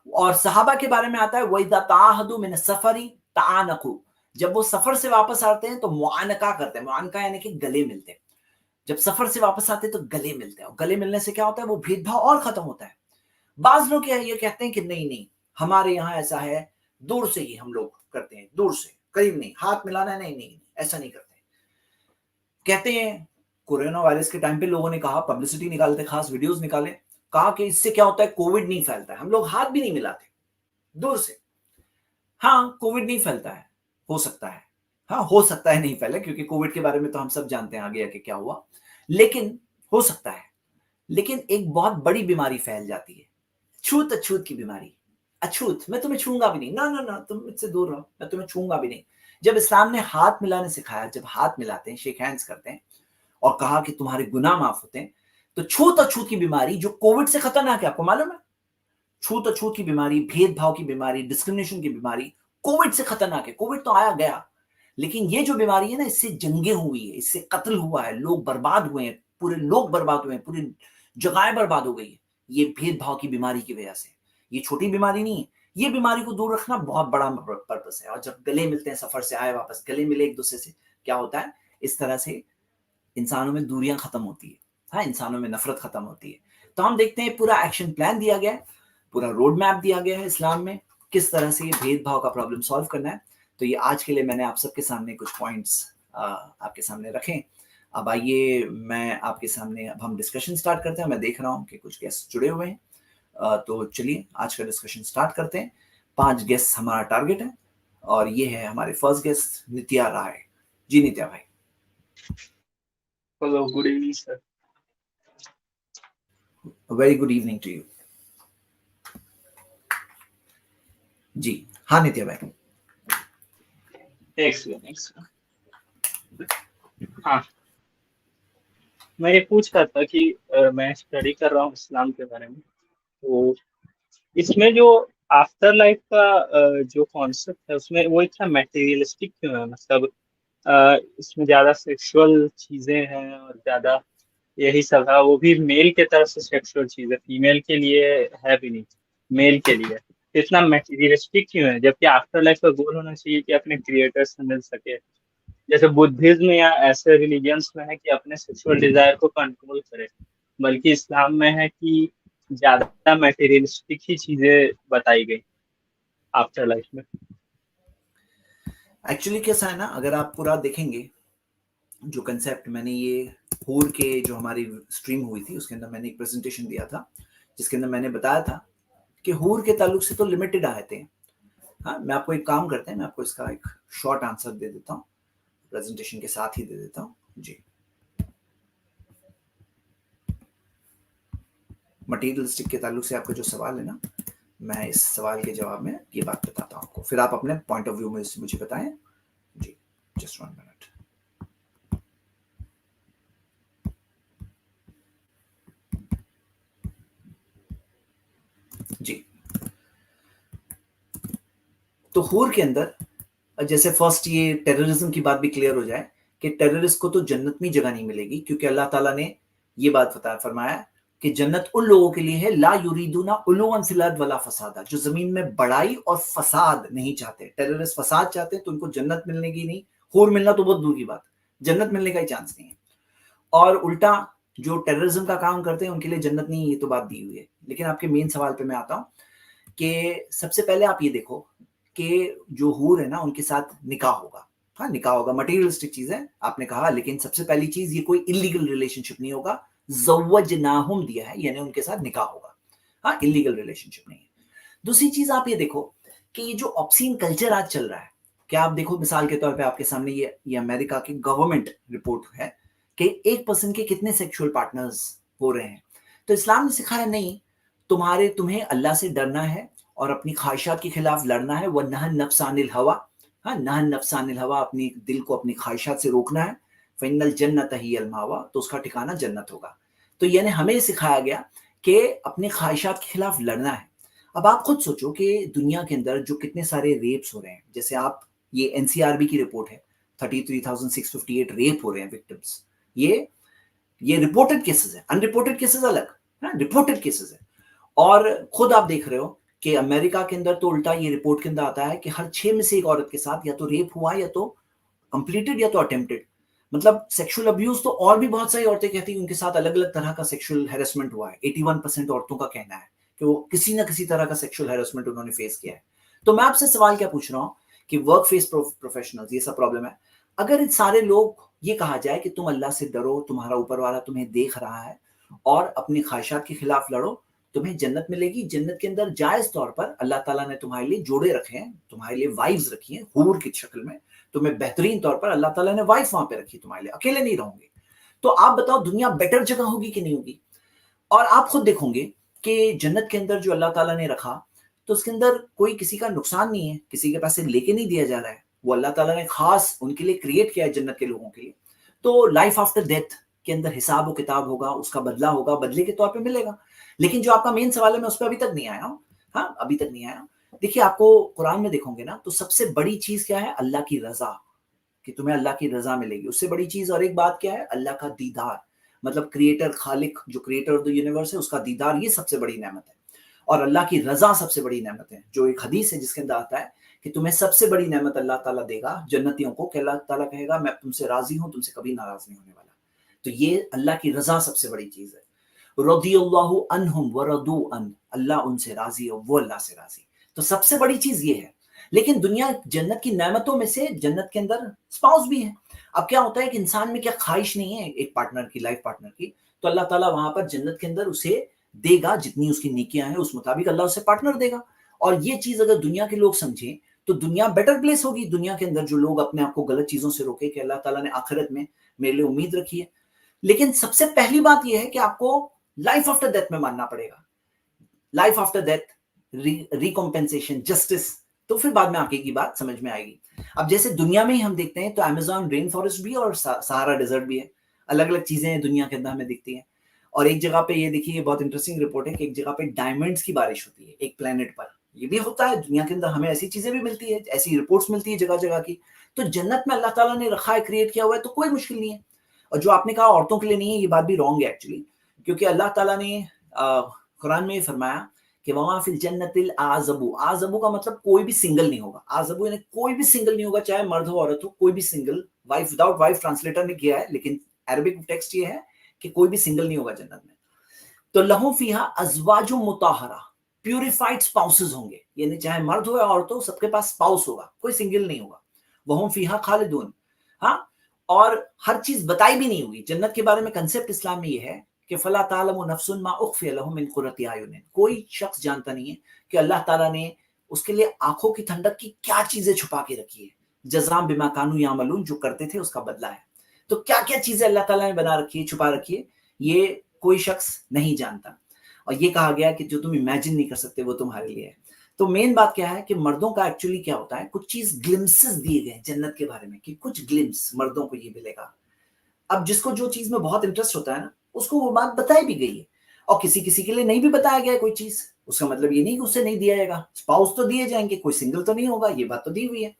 और सहाबा के बारे में आता है वइदा ताहदु मिन सफरी तानकु, जब वो सफर से वापस आते हैं तो मुआनका करते हैं। मुआनका यानी कि गले मिलते हैं। जब सफर से वापस आते हैं तो गले मिलते हैं, और गले मिलने से क्या होता है, वो भेदभाव और खत्म होता है। बाज लोग ये कहते हैं कि नहीं नहीं, हमारे यहाँ ऐसा है, दूर से ही हम लोग करते हैं, दूर से, करीब नहीं, हाथ मिलाना है, नहीं नहीं नहीं, ऐसा नहीं करते। कहते हैं कोरोना वायरस के टाइम पे लोगों ने कहा, पब्लिसिटी निकालते, खास वीडियोस निकाले, कहा कि इससे क्या होता है, कोविड नहीं फैलता है, हम लोग हाथ भी नहीं मिलाते दूर से। हाँ, कोविड नहीं फैलता है, हो सकता है, हाँ हो सकता है नहीं फैले, क्योंकि कोविड के बारे में तो हम सब जानते हैं आगे आके क्या हुआ, लेकिन हो सकता है। लेकिन एक बहुत बड़ी बीमारी फैल जाती है, छूत अछूत की बीमारी। अछूत, मैं तुम्हें छूंगा भी नहीं, ना ना ना, तुम मुझसे दूर रहो, मैं तुम्हें छूंगा भी नहीं। जब इस्लाम ने हाथ मिलाने सिखाया, जब हाथ मिलाते हैं, शेक हैंड्स करते हैं, और कहा कि तुम्हारे गुनाह माफ होते हैं, तो छूत अछूत की बीमारी जो कोविड से खतरनाक है, आपको मालूम है, छूत अछूत की बीमारी, भेदभाव की बीमारी, डिस्क्रिमिनेशन की बीमारी कोविड से खतरनाक है। कोविड तो आया गया, लेकिन ये जो बीमारी है ना, इससे जंगे हुई है, इससे कत्ल हुआ है, लोग बर्बाद हुए हैं, पूरे लोग बर्बाद हुए हैं, पूरी जगहें बर्बाद हो गई है, ये भेदभाव की बीमारी की वजह से। ये छोटी बीमारी नहीं है, ये बीमारी को दूर रखना बहुत बड़ा पर्पस है। और जब गले मिलते हैं, सफर से आए वापस गले मिले एक दूसरे से, क्या होता है, इस तरह से इंसानों में दूरियां खत्म होती है, हाँ, इंसानों में नफरत खत्म होती है। तो हम देखते हैं पूरा एक्शन प्लान दिया गया है, पूरा रोड मैप दिया गया है इस्लाम में, किस तरह से ये भेदभाव का प्रॉब्लम सॉल्व करना है। तो ये आज के लिए मैंने आप सबके सामने कुछ पॉइंट्स आपके सामने रखे। अब आइए मैं आपके सामने, अब हम डिस्कशन स्टार्ट करते हैं। मैं देख रहा हूँ कि कुछ गेस्ट जुड़े हुए हैं, तो चलिए आज का डिस्कशन स्टार्ट करते हैं। 5 गेस्ट हमारा टारगेट है, और ये है हमारे फर्स्ट गेस्ट नित्या राय जी। नित्या भाई, Hello, good evening, sir. Very good evening to you जी। हाँ नित्या भाई, Excellent. हाँ, मैं ये पूछ रहा था कि मैं स्टडी कर रहा हूँ इस्लाम के बारे में, तो इसमें जो आफ्टर लाइफ का जो कॉन्सेप्ट है उसमें वो इतना मटेरियलिस्टिक क्यों है? मतलब इसमें ज्यादा सेक्सुअल चीजें हैं और ज्यादा यही सब है, वो भी मेल के तरफ से सेक्सुअल चीज है, फीमेल के लिए है भी नहीं, मेल के लिए। तो इतना मटेरियलिस्टिक क्यों है, जबकि आफ्टर लाइफ का गोल होना चाहिए कि अपने क्रिएटर से मिल सके। जैसे बुद्धिज्म या ऐसे रिलीजियंस में है कि अपने सेक्सुअल डिजायर को कंट्रोल करे, बल्कि इस्लाम में है कि ज्यादा मटेरियलिस्टिक ही चीजें बताई गई आफ्टर लाइफ में। एक्चुअली कैसा है ना, अगर आप पूरा देखेंगे जो कंसेप्ट मैंने, ये हूर के जो हमारी स्ट्रीम हुई थी उसके अंदर मैंने एक प्रेजेंटेशन दिया था, जिसके अंदर मैंने बताया था कि हूर के ताल्लुक से तो लिमिटेड आयतें हैं। हाँ, मैं आपको एक काम करते हैं, मैं आपको इसका एक शॉर्ट आंसर दे देता हूँ, प्रेजेंटेशन के साथ ही दे देता हूँ जी। मटीरियलिस्टिक के ताल्लुक से आपका जो सवाल है ना, मैं इस सवाल के जवाब में ये बात बताता हूँ आपको, फिर आप अपने पॉइंट ऑफ व्यू में मुझे बताएं जी। Just 1 minute. जी, तो हूर के अंदर जैसे फर्स्ट ये टेररिज्म की बात भी क्लियर हो जाए कि टेररिस्ट को तो जन्नत में जगह नहीं मिलेगी, क्योंकि अल्लाह ताला ने ये बात फरमाया कि जन्नत उन लोगों के लिए है ला युरीदुना उलुवन फिल अर्द वला फसादा, जो जमीन में बड़ाई और फसाद नहीं चाहते। टेररिस्ट फसाद चाहते हैं तो उनको जन्नत मिलने की नहीं, हूर मिलना तो बहुत दूर की बात, जन्नत मिलने का ही चांस नहीं है। और उल्टा जो टेररिज्म का काम करते हैं उनके लिए जन्नत नहीं, ये तो बात दी हुई है। लेकिन आपके मेन सवाल पे मैं आता हूँ कि सबसे पहले आप ये देखो कि जो हूर है ना उनके साथ निकाह होगा। हाँ, निकाह होगा, मटेरियलिस्टिक चीज है आपने कहा, लेकिन सबसे पहली चीज ये कोई इलीगल रिलेशनशिप नहीं होगा, ज़व्वजनाहुम दिया है यानी उनके साथ निकाह होगा। हाँ, इलीगल रिलेशनशिप नहीं है। दूसरी चीज आप ये देखो कि ये जो ऑब्सीन कल्चर आज चल रहा है, क्या आप देखो मिसाल के तौर पे आपके सामने ये अमेरिका की गवर्नमेंट रिपोर्ट है कि 1% के कितने सेक्सुअल पार्टनर्स हो रहे हैं। तो इस्लाम ने सिखाया नहीं, तुम्हें अल्लाह से डरना है और अपनी ख्वाहिशात के खिलाफ लड़ना है। वह नहन नफ्सानिल हवा, हाँ नहन नफ्सानिल हवा, अपनी दिल को अपनी ख्वाहिशात से रोकना है। फ़इन्नल जन्नत हियल मावा, तो उसका ठिकाना जन्नत होगा। तो यानी हमें सिखाया गया कि अपनी ख्वाहिशात के खिलाफ लड़ना है। अब आप खुद सोचो कि दुनिया के अंदर जो कितने सारे रेप्स हो रहे हैं, जैसे आप ये एनसीआरबी की रिपोर्ट है, 33,658 रेप हो रहे हैं विक्टिम्स। ये रिपोर्टेड केसेस है, अनरिपोर्टेड केसेस अलग, रिपोर्टेड केसेस है। और खुद आप देख रहे हो कि अमेरिका के अंदर तो उल्टा ये रिपोर्ट के अंदर आता है कि हर 6 में से एक औरत के साथ या तो रेप हुआ या तो कंप्लीटेड या तो अटेम्प्टेड। मतलब सेक्सुअल अब्यूज तो और भी बहुत सारी औरतें कहती हैं उनके साथ अलग अलग तरह का सेक्सुअल हैरेसमेंट हुआ है। 81% औरतों का कहना है कि वो किसी ना किसी तरह का सेक्सुअल हैरेसमेंट उन्होंने फेस किया है। तो मैं आपसे सवाल क्या पूछ रहा हूँ कि वर्क फेस प्रोफेशनल्स, ये सब प्रॉब्लम है। अगर इन सारे लोग ये कहा जाए कि तुम अल्लाह से डरो, तुम्हारा ऊपर वाला तुम्हें देख रहा है और अपनी ख्वाहिशात के खिलाफ लड़ो, तुम्हें जन्नत मिलेगी। जन्नत के अंदर जायज तौर पर अल्लाह ताला ने तुम्हारे लिए जोड़े रखे हैं, तुम्हारे लिए वाइफ्स रखी हैं हूर की शक्ल में। तुम्हें बेहतरीन तौर पर अल्लाह ताला ने वाइफ वहां पे रखी तुम्हारे लिए, अकेले नहीं रहोगे। तो आप बताओ दुनिया बेटर जगह होगी कि नहीं होगी? और आप खुद देखोगे कि जन्नत के अंदर जो अल्लाह ताला ने रखा, तो उसके अंदर कोई किसी का नुकसान नहीं है, किसी के पास से लेके नहीं दिया जा रहा है। वो अल्लाह ताला ने खास उनके लिए क्रिएट किया है जन्नत के लोगों के लिए। तो लाइफ आफ्टर डेथ के अंदर हिसाब और किताब होगा, उसका बदला होगा, बदले के तौर पे मिलेगा। लेकिन जो आपका मेन सवाल है मैं उस पर अभी तक नहीं आया हूँ। हाँ, अभी तक नहीं आया। देखिए, आपको कुरान में देखोगे ना तो सबसे बड़ी चीज क्या है? अल्लाह की रजा, कि तुम्हें अल्लाह की रजा मिलेगी। उससे बड़ी चीज और एक बात क्या है? अल्लाह का दीदार, मतलब क्रिएटर खालिक, जो क्रिएटर ऑफ द यूनिवर्स है, उसका दीदार, ये सबसे बड़ी नेमत है। और अल्लाह की रजा सबसे बड़ी नेमत है, जो एक हदीस है जिसके अंदर आता है कि तुम्हें सबसे बड़ी नेमत अल्लाह ताला देगा जन्नतियों को, कि अल्लाह ताला कहेगा मैं तुमसे राजी हूं, तुमसे कभी नाराज नहीं होने वाला। तो ये अल्लाह की रजा सबसे बड़ी चीज है। रदियल्लाहु अन्हुम व रदू अन, अल्लाह उनसे राजी और वो अल्लाह से राजी। तो सबसे बड़ी चीज ये है। लेकिन दुनिया जन्नत की नेमतों में से जन्नत के अंदर स्पाउस भी है। अब क्या होता है कि इंसान में क्या ख्वाहिश नहीं है एक पार्टनर की, लाइफ पार्टनर की, तो अल्लाह ताला वहां पर जन्नत के अंदर उसे देगा, जितनी उसकी नेकियां हैं उस मुताबिक अल्लाह उसे पार्टनर देगा। और ये चीज अगर दुनिया के लोग समझे तो दुनिया बेटर प्लेस होगी। दुनिया के अंदर जो लोग अपने आप को गलत चीजों से रोके कि अल्लाह ताला ने आखिरत में मेरे लिए उम्मीद रखी है। लेकिन सबसे पहली बात यह है कि आपको लाइफ आफ्टर डेथ में मानना पड़ेगा। लाइफ आफ्टर डेथ, रिकॉम्पेंसेशन, जस्टिस, तो फिर बाद में आगे की बात समझ में आएगी। अब जैसे दुनिया में ही हम देखते हैं तो अमेज़न रेन फॉरेस्ट भी है और सहारा डेजर्ट भी है, अलग अलग चीजें दुनिया के अंदर हमें दिखती हैं। और एक जगह पे ये देखिए, बहुत इंटरेस्टिंग रिपोर्ट है कि एक जगह पे डायमंड्स की बारिश होती है एक प्लेनेट पर। ये भी होता है दुनिया के अंदर, हमें ऐसी चीजें भी मिलती है, ऐसी रिपोर्ट्स मिलती है जगह जगह की। तो जन्नत में अल्लाह ताला ने रखा है, क्रिएट किया हुआ है, तो कोई मुश्किल नहीं है। और जो आपने कहा औरतों के लिए नहीं है, ये बात भी रॉन्ग है एक्चुअली, क्योंकि अल्लाह ताला ने कुरान में फरमाया कि वमा फिल जन्नतिल आज़बू, आज़बू का मतलब कोई भी सिंगल नहीं होगा। आज़बू यानी कोई भी सिंगल नहीं होगा, चाहे मर्द हो औरत हो, कोई भी single. Wife, without wife translator ने किया है, लेकिन अरबिक टेक्स्ट ये है कि कोई भी सिंगल नहीं होगा जन्नत में। तो लहू फीहा अज़वाजुम मुताहरा, प्यूरिफाइड स्पाउसेस होंगे, यानी चाहे मर्द हो या औरत हो, सबके पास स्पाउस होगा, कोई सिंगल नहीं होगा। वहुम फीहा खालिदून, हाँ। और हर चीज बताई भी नहीं हुई जन्नत के बारे में। कंसेप्ट इस्लाम में ये है कि फला तालमु नफ्सुन मा उख्फिया लहुम मिन कुर्रति आयुनिन, कोई शख्स जानता नहीं है कि अल्लाह ताला ने उसके लिए आंखों की ठंडक की क्या चीजें छुपा के रखी है। जज़ाम बिमा कानू यामलून, जो करते थे उसका बदला है। तो क्या क्या चीजें अल्लाह ताला ने बना रखी है, छुपा रखी है, ये कोई शख्स नहीं जानता। اور یہ کہا گیا کہ جو تم امیجن نہیں کر سکتے وہ تمہارے لیے ہے. تو مین بات کیا ہے کہ مردوں کا ایکچولی کیا ہوتا ہے, کچھ چیز گلمسز دیے گئے جنت کے بارے میں کہ کچھ گلمس مردوں کو یہ ملے گا. اب جس کو جو چیز میں بہت انٹرسٹ ہوتا ہے نا, اس کو وہ بات بتائی بھی گئی ہے, اور کسی کسی کے لیے نہیں بھی بتایا گیا کوئی چیز, اس کا مطلب یہ نہیں کہ اسے نہیں دیا جائے گا. اسپاؤس تو دیے جائیں گے, کوئی سنگل تو نہیں ہوگا, یہ بات تو دی ہوئی ہے.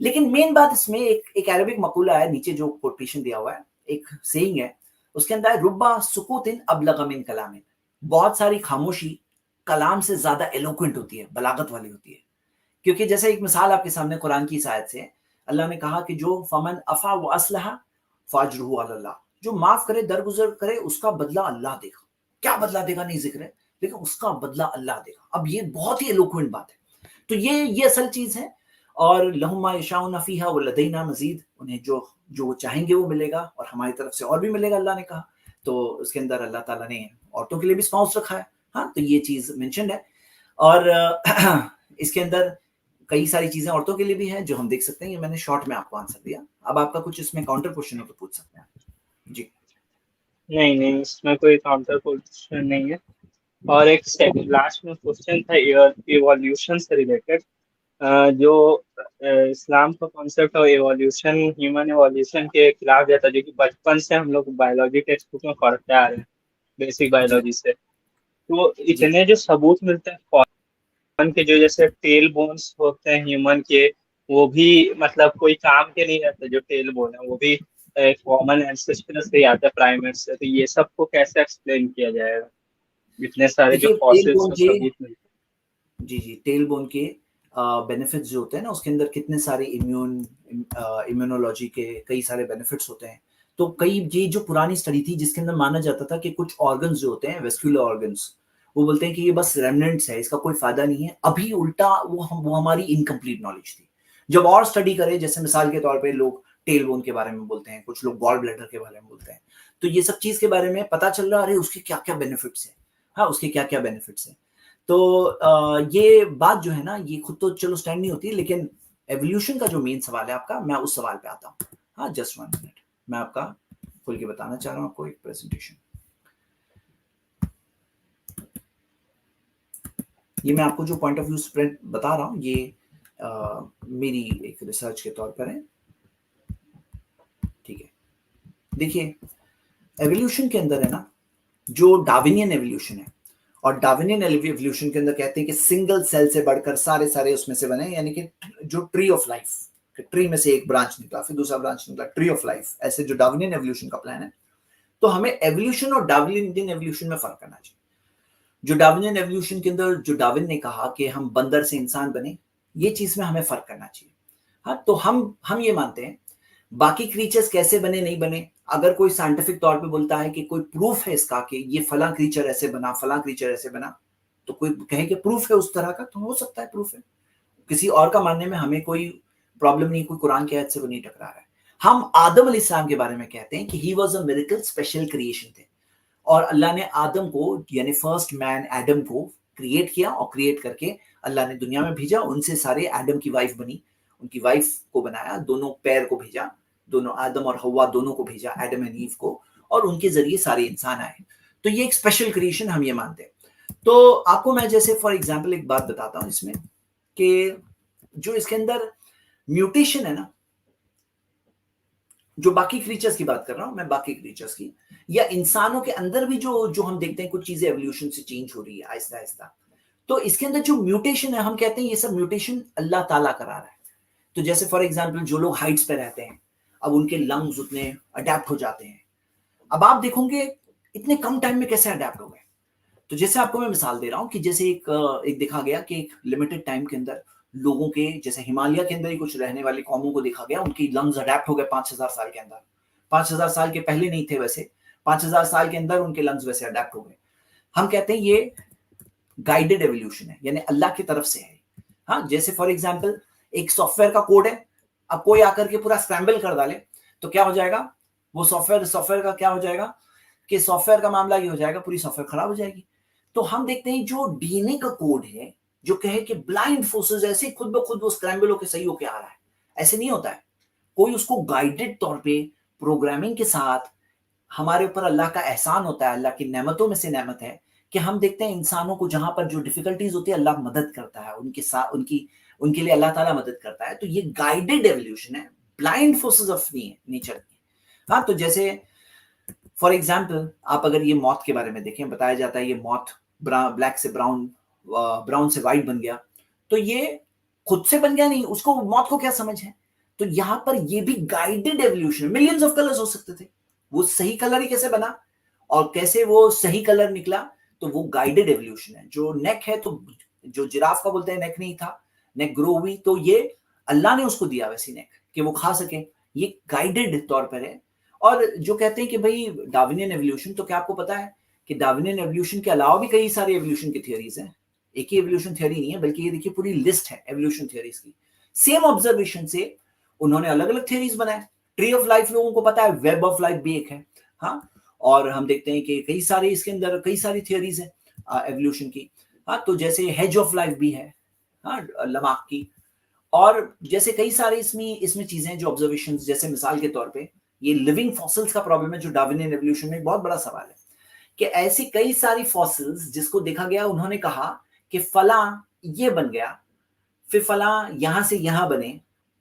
لیکن مین بات اس میں ایک عربک مقولہ ہے, نیچے جو کوٹیشن دیا ہوا ہے, ایک سیئنگ ہے, اس کے اندر ربا سکوت ابلغ من کلام, بہت ساری خاموشی کلام سے زیادہ ایلوکوینٹ ہوتی ہے, بلاغت والی ہوتی ہے. کیونکہ جیسے ایک مثال آپ کے سامنے قرآن کی اس آیت سے, اللہ نے کہا کہ جو فمن افا و اصلح فاجرہ علی اللہ, جو معاف کرے درگزر کرے اس کا بدلہ اللہ دے گا. کیا بدلہ دے گا نہیں ذکر ہے, لیکن اس کا بدلہ اللہ دے گا. اب یہ بہت ہی ایلوکوینٹ بات ہے. تو یہ اصل چیز ہے. اور لہم ما یشاؤون فیہا ولدینا مزید, انہیں جو وہ چاہیں گے وہ ملے گا, اور ہماری طرف سے اور بھی ملے گا, اللہ نے کہا. تو اس کے اندر اللہ تعالیٰ نے عورتوں کے لیے بھی اسپاؤس رکھا ہے. ہاں, تو یہ چیز مینشنڈ ہے. اور اس کے اندر کئی ساری چیزیں عورتوں کے لیے بھی ہیں جو ہم دیکھ سکتے ہیں. یہ میں نے شارٹ میں آپ کو آنسر دیا. اب آپ کا کچھ اس میں کاؤنٹر کوشچن ہو تو پوچھ سکتے ہیں. جی نہیں, اس میں کوئی کاؤنٹر کوشچن نہیں ہے. اور ایک لاسٹ میں کوشچن تھا ایوالوشن سے ریلیٹڈ, جو اسلام کا کانسیپٹ ہے ایوالوشن, ہیومن ایوالوشن کے خلاف جاتا ہے, جو کہ بچپن سے ہم لوگ بایولوجی ٹیکسٹ بک میں پڑھتے آ رہے ہیں, بیسک جی بایولوجی سے. تو جی اتنے جو ثبوت ملتے ہیں ہیومن کے, جو جیسے ٹیل بونس ہوتے ہیں ہیومن کے, وہ بھی مطلب کوئی کام کے نہیں رہتے. جو ٹیل بون ہے وہ بھی کامن اینسیسٹر سے آتا ہے, پرائمیٹ سے. تو یہ سب کو کیسے ایکسپلین کیا جائے گا, اتنے سارے جو دیکھیے ٹیل فاسلز بون اور کے, ثبوت ملتے ہیں؟ جی ٹیل بون کے بینیفٹس جو ہوتے ہیں نا, اس کے اندر کتنے سارے امیونولوجی کے کئی سارے بینیفٹس ہوتے ہیں. تو کئی یہ جو پرانی اسٹڈی تھی جس کے اندر مانا جاتا تھا کہ کچھ آرگنز جو ہوتے ہیں ویسکولر آرگنز, وہ بولتے ہیں کہ یہ بس ریمننٹس ہے, اس کا کوئی فائدہ نہیں ہے. ابھی الٹا وہ ہماری انکمپلیٹ نالج تھی. جب اور اسٹڈی کرے, جیسے مثال کے طور پہ لوگ ٹیل بون کے بارے میں بولتے ہیں, کچھ لوگ گال بلیڈر کے بارے میں بولتے ہیں, تو یہ سب چیز کے بارے میں پتا چل رہا ہے اس کے کیا کیا بینیفٹس ہیں. ہاں, اس کے کیا کیا بینیفٹس ہیں. تو یہ بات جو ہے نا, یہ خود تو چلو سٹینڈ نہیں ہوتی, لیکن ایولیوشن کا جو مین سوال ہے آپ کا, میں اس سوال پہ آتا ہوں. ہاں, جسٹ 1 منٹ, میں آپ کا کھل کے بتانا چاہ رہا ہوں آپ کو ایک پریزنٹیشن. یہ میں آپ کو جو پوائنٹ آف ویو اسپریڈ بتا رہا ہوں, یہ میری ایک ریسرچ کے طور پر ہے. ٹھیک ہے, دیکھیے ایولیوشن کے اندر ہے نا, جو ڈاروینین ایولیوشن ہے, اور ڈاروینین ایولیوشن کے اندر کہتے ہیں کہ سنگل سیل سے بڑھ کر سارے اس میں سے بنے, یعنی کہ جو ٹری آف لائف, ٹری میں سے ایک برانچ نکلا, پھر دوسرا برانچ نکلا, ٹری آف لائف, ایسے جو ڈاروینین ایولیوشن کا پلان ہے. تو ہمیں ایولیوشن اور ڈاروینین ایولیوشن میں فرق کرنا چاہیے. جو ڈاروینین ایولیوشن کے اندر جو ڈاروین نے کہا کہ ہم بندر سے انسان بنے, یہ چیز میں ہمیں فرق کرنا چاہیے. ہاں, تو ہم یہ مانتے ہیں باقی کریچرز کیسے بنے نہیں بنے, اگر کوئی سائنٹیفک طور پہ بولتا ہے کہ کوئی پروف ہے اس کا کہ یہ فلاں کریچر ایسے بنا, فلاں کریچر ایسے بنا, تو کوئی کہے کہ پروف ہے اس طرح کا, تو ہو سکتا ہے پروف ہے. کسی اور کا ماننے میں ہمیں کوئی پرابلم نہیں, کوئی قرآن کی آیت سے وہ نہیں ٹکرا رہا ہے. ہم آدم علیہ السلام کے بارے میں کہتے ہیں کہ he was a miracle, special creation تھے, اور اللہ نے آدم کو یعنی فرسٹ مین ایڈم کو کریٹ کیا, اور کریٹ کر کے اللہ نے دنیا میں بھیجا. ان سے سارے ایڈم کی وائف بنی, ان کی وائف کو بنایا, دونوں پیر کو بھیجا, دونوں آدم اور ہوا دونوں کو بھیجا, ایڈم اینڈ ایو کو, اور ان کے ذریعے سارے انسان آئے. تو یہ ایک اسپیشل کریشن ہم یہ مانتے ہیں. تو آپ کو میں جیسے فار ایگزامپل ایک بات بتاتا ہوں اس میں, کہ جو اس کے اندر میوٹیشن ہے نا, جو باقی کریچرز کی بات کر رہا ہوں میں, باقی کریچرز کی, یا انسانوں کے اندر بھی جو ہم دیکھتے ہیں کچھ چیزیں ایولیوشن سے چینج ہو رہی ہے آہستہ آہستہ, تو اس کے اندر جو میوٹیشن ہے, ہم کہتے ہیں یہ سب میوٹیشن اللہ تعالیٰ کرا رہا ہے. تو جیسے فار ایگزامپل جو لوگ ہائٹس پہ رہتے ہیں, اب ان کے لنگز اتنے اڈیپٹ ہو جاتے ہیں. اب آپ دیکھو گے اتنے کم ٹائم میں کیسے اڈیپٹ ہو گئے. تو جیسے آپ کو میں مثال دے رہا ہوں کہ جیسے ایک دیکھا گیا کہ ایک لمیٹڈ ٹائم کے اندر لوگوں کے, جیسے ہمالیہ کے اندر ہی کچھ رہنے والی قوموں کو دیکھا گیا, ان کی لنگز اڈیپٹ ہو گئے 5000 سال کے اندر. 5000 سال کے پہلے نہیں تھے ویسے, 5000 سال کے اندر ان کے لنگز ویسے اڈیپٹ ہو گئے. ہم کہتے ہیں یہ گائیڈڈ ایولیوشن ہے, یعنی اللہ کی طرف سے ہے. ہاں, جیسے فار ایگزامپل ایک سافٹ ویئر کا کوڈ ہے, اب کوئی آ کر کے پورا اسکریمبل کر ڈالے تو کیا ہو جائے گا, وہ سافٹ ویئر کا کیا ہو جائے گا کہ سافٹ ویئر کا معاملہ یہ ہو جائے گا, پوری سافٹ ویئر خراب ہو جائے گی. تو ہم دیکھتے ہیں جو ڈی این اے کا کوڈ ہے, جو کہے کہ بلائنڈ فورسز ایسے خود بخود وہ اسکریمبل ہو کے صحیح ہو کے آ رہا ہے, ایسے نہیں ہوتا ہے. کوئی اس کو گائیڈڈ طور پہ پروگرامنگ کے ساتھ, ہمارے اوپر اللہ کا احسان ہوتا ہے, اللہ کی نعمتوں میں سے نعمت ہے کہ ہم دیکھتے ہیں انسانوں کو جہاں پر جو ڈیفیکلٹیز ہوتی ہے اللہ مدد کرتا ہے ان کے ساتھ، ان کے لیے اللہ تعالیٰ مدد کرتا ہے. تو یہ گائیڈڈ ایولیوشن ہے، بلائنڈ فورسز آف نیچر کی. ہاں تو جیسے فار ایگزامپل آپ اگر یہ موت کے بارے میں دیکھیں، بتایا جاتا ہے یہ موت بلیک سے براؤن سے وائٹ بن گیا، تو یہ خود سے بن گیا نہیں، اس کو موت کو کیا سمجھ ہے. تو یہاں پر یہ بھی guided evolution, millions of colours ہو سکتے تھے، وہ صحیح کلر ہی کیسے بنا اور کیسے وہ صحیح کلر نکلا، تو وہ گائیڈڈ ایولیوشن ہے. جو نیک ہے، تو جو جراف کا بولتے ہیں نیک نہیں تھا، نیک گرو ہوئی، تو یہ اللہ نے اس کو دیا ویسی نیک کہ وہ کھا سکے، یہ گائیڈڈ طور پر ہے. اور جو کہتے ہیں کہ بھائی ڈارونین ایولیوشن، تو کیا آپ کو پتا ہے کہ ڈارونین ایولیوشن کے علاوہ بھی کئی سارے ایولیوشن کی تھیوریز ہیں. ایک ہی ایولیوشن تھیوری نہیں ہے، بلکہ یہ دیکھیے پوری لسٹ ہے ایولیوشن تھیوریز کی. سیم آبزرویشن سے انہوں نے الگ الگ تھیوریز بنائے. ٹری آف لائف لوگوں کو پتا ہے، ویب آف لائف بھی ایک ہے. ہاں اور ہم دیکھتے ہیں کہ کئی سارے اس کے اندر کئی ساری تھیوریز ہیں ایولیوشن کی. ہاں تو جیسے ہیج آف لائف بھی ہے، ہاں لماک کی. اور جیسے کئی سارے اس میں چیزیں جو آبزرویشن، جیسے مثال کے طور پہ یہ لیونگ فاسلز کا پرابلم ہے جو ڈارونین ایولیوشن میں بہت بڑا سوال ہے، کہ ایسی کئی ساری فاسلز جس کو دیکھا گیا، انہوں نے کہا کہ فلاں یہ بن گیا، پھر فلاں یہاں سے یہاں بنے،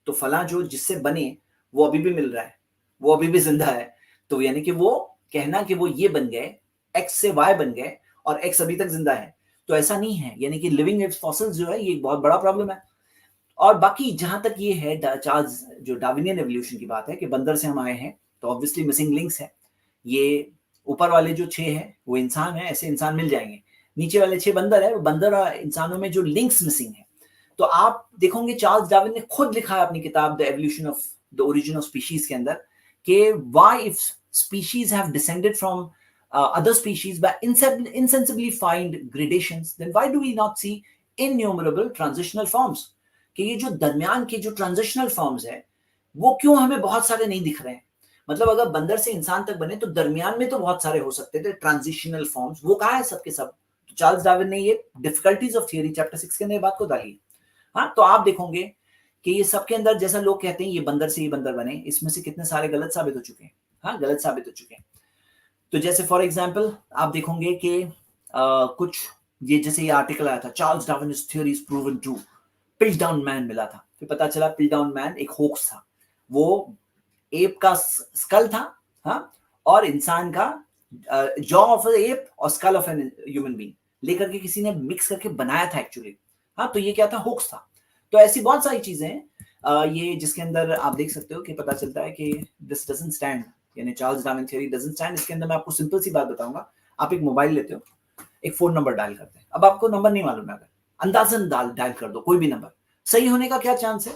تو فلاں جو جس سے بنے وہ ابھی بھی مل رہا ہے، وہ ابھی بھی زندہ ہے. تو یعنی کہ وہ کہنا کہ وہ یہ بن گئے، ایکس سے وائی بن گئے اور ایکس ابھی تک زندہ ہے، تو ایسا نہیں ہے. یعنی کہ لیونگ فاسلز جو ہے یہ بہت بڑا پرابلم ہے. اور باقی جہاں تک یہ ہے چارلز جو ڈارونین ایولیوشن کی بات ہے کہ بندر سے ہم آئے ہیں، تو obviously مسنگ لنکس ہے. یہ اوپر والے جو 6 ہیں وہ انسان ہیں، ایسے انسان مل جائیں گے. نیچے والے 6 بندر ہیں، وہ بندر اور انسانوں میں جو لنکس مسنگ ہیں. تو آپ دیکھو گے چارلز ڈارون نے خود لکھا ہے اپنی کتاب the evolution of the origin of species کے اندر کہ why of species have descended from other species by insensibly find gradations, then why do we not see innumerable transitional forms؟ کہ یہ جو درمیان کے جو ٹرانزیشنل فارمز ہیں وہ کیوں ہمیں بہت سارے نہیں دکھ رہے ہیں. مطلب اگر بندر سے انسان تک بنے تو درمیان میں تو بہت سارے ہو سکتے تھے ٹرانزیشنل فارمز، وہ کہاں ہے سب کے سب؟ تو چارلز ڈارون نے یہ ڈیفیکلٹیز آف تھیوری چیپٹر 6 کے اندر بات کو ڈالی. ہاں تو آپ دیکھو گے کہ یہ سب کے اندر جیسا لوگ کہتے ہیں یہ بندر سے یہ بندر بنے، اس میں سے کتنے سارے غلط ثابت ہو چکے ہیں. ہاں غلط ثابت ہو چکے ہیں. تو جیسے فار ایگزامپل آپ دیکھو گے کہ کچھ یہ جیسے یہ آرٹیکل آیا تھا Charles Darwin's theory is proven true، Piltdown Man ملا تھا، پھر پتا چلا پل ڈاؤن مین ایک ہوکس تھا. وہ ایپ کا اسکل تھا، ہاں اور انسان کا جا آف ایپ اور skull of an human being لے کر کے کسی نے مکس کر کے بنایا تھا ایکچولی. ہاں تو یہ کیا تھا؟ ہوکس تھا. تو ایسی بہت ساری چیزیں ہیں یہ جس کے اندر آپ دیکھ سکتے ہو کہ پتا چلتا ہے کہ دس ڈزنٹ اسٹینڈ، یعنی Charles Darwin theory doesn't stand. اس کے اندر میں آپ کو سمپل سی بات بتاؤں گا. آپ ایک موبائل لیتے ہو، ایک فون نمبر ڈائل کرتے ہیں، اب آپ کو نمبر نہیں معلوم ہے، اگر اندازن ڈائل کر دو کوئی بھی نمبر، صحیح ہونے کا کیا چانس ہے؟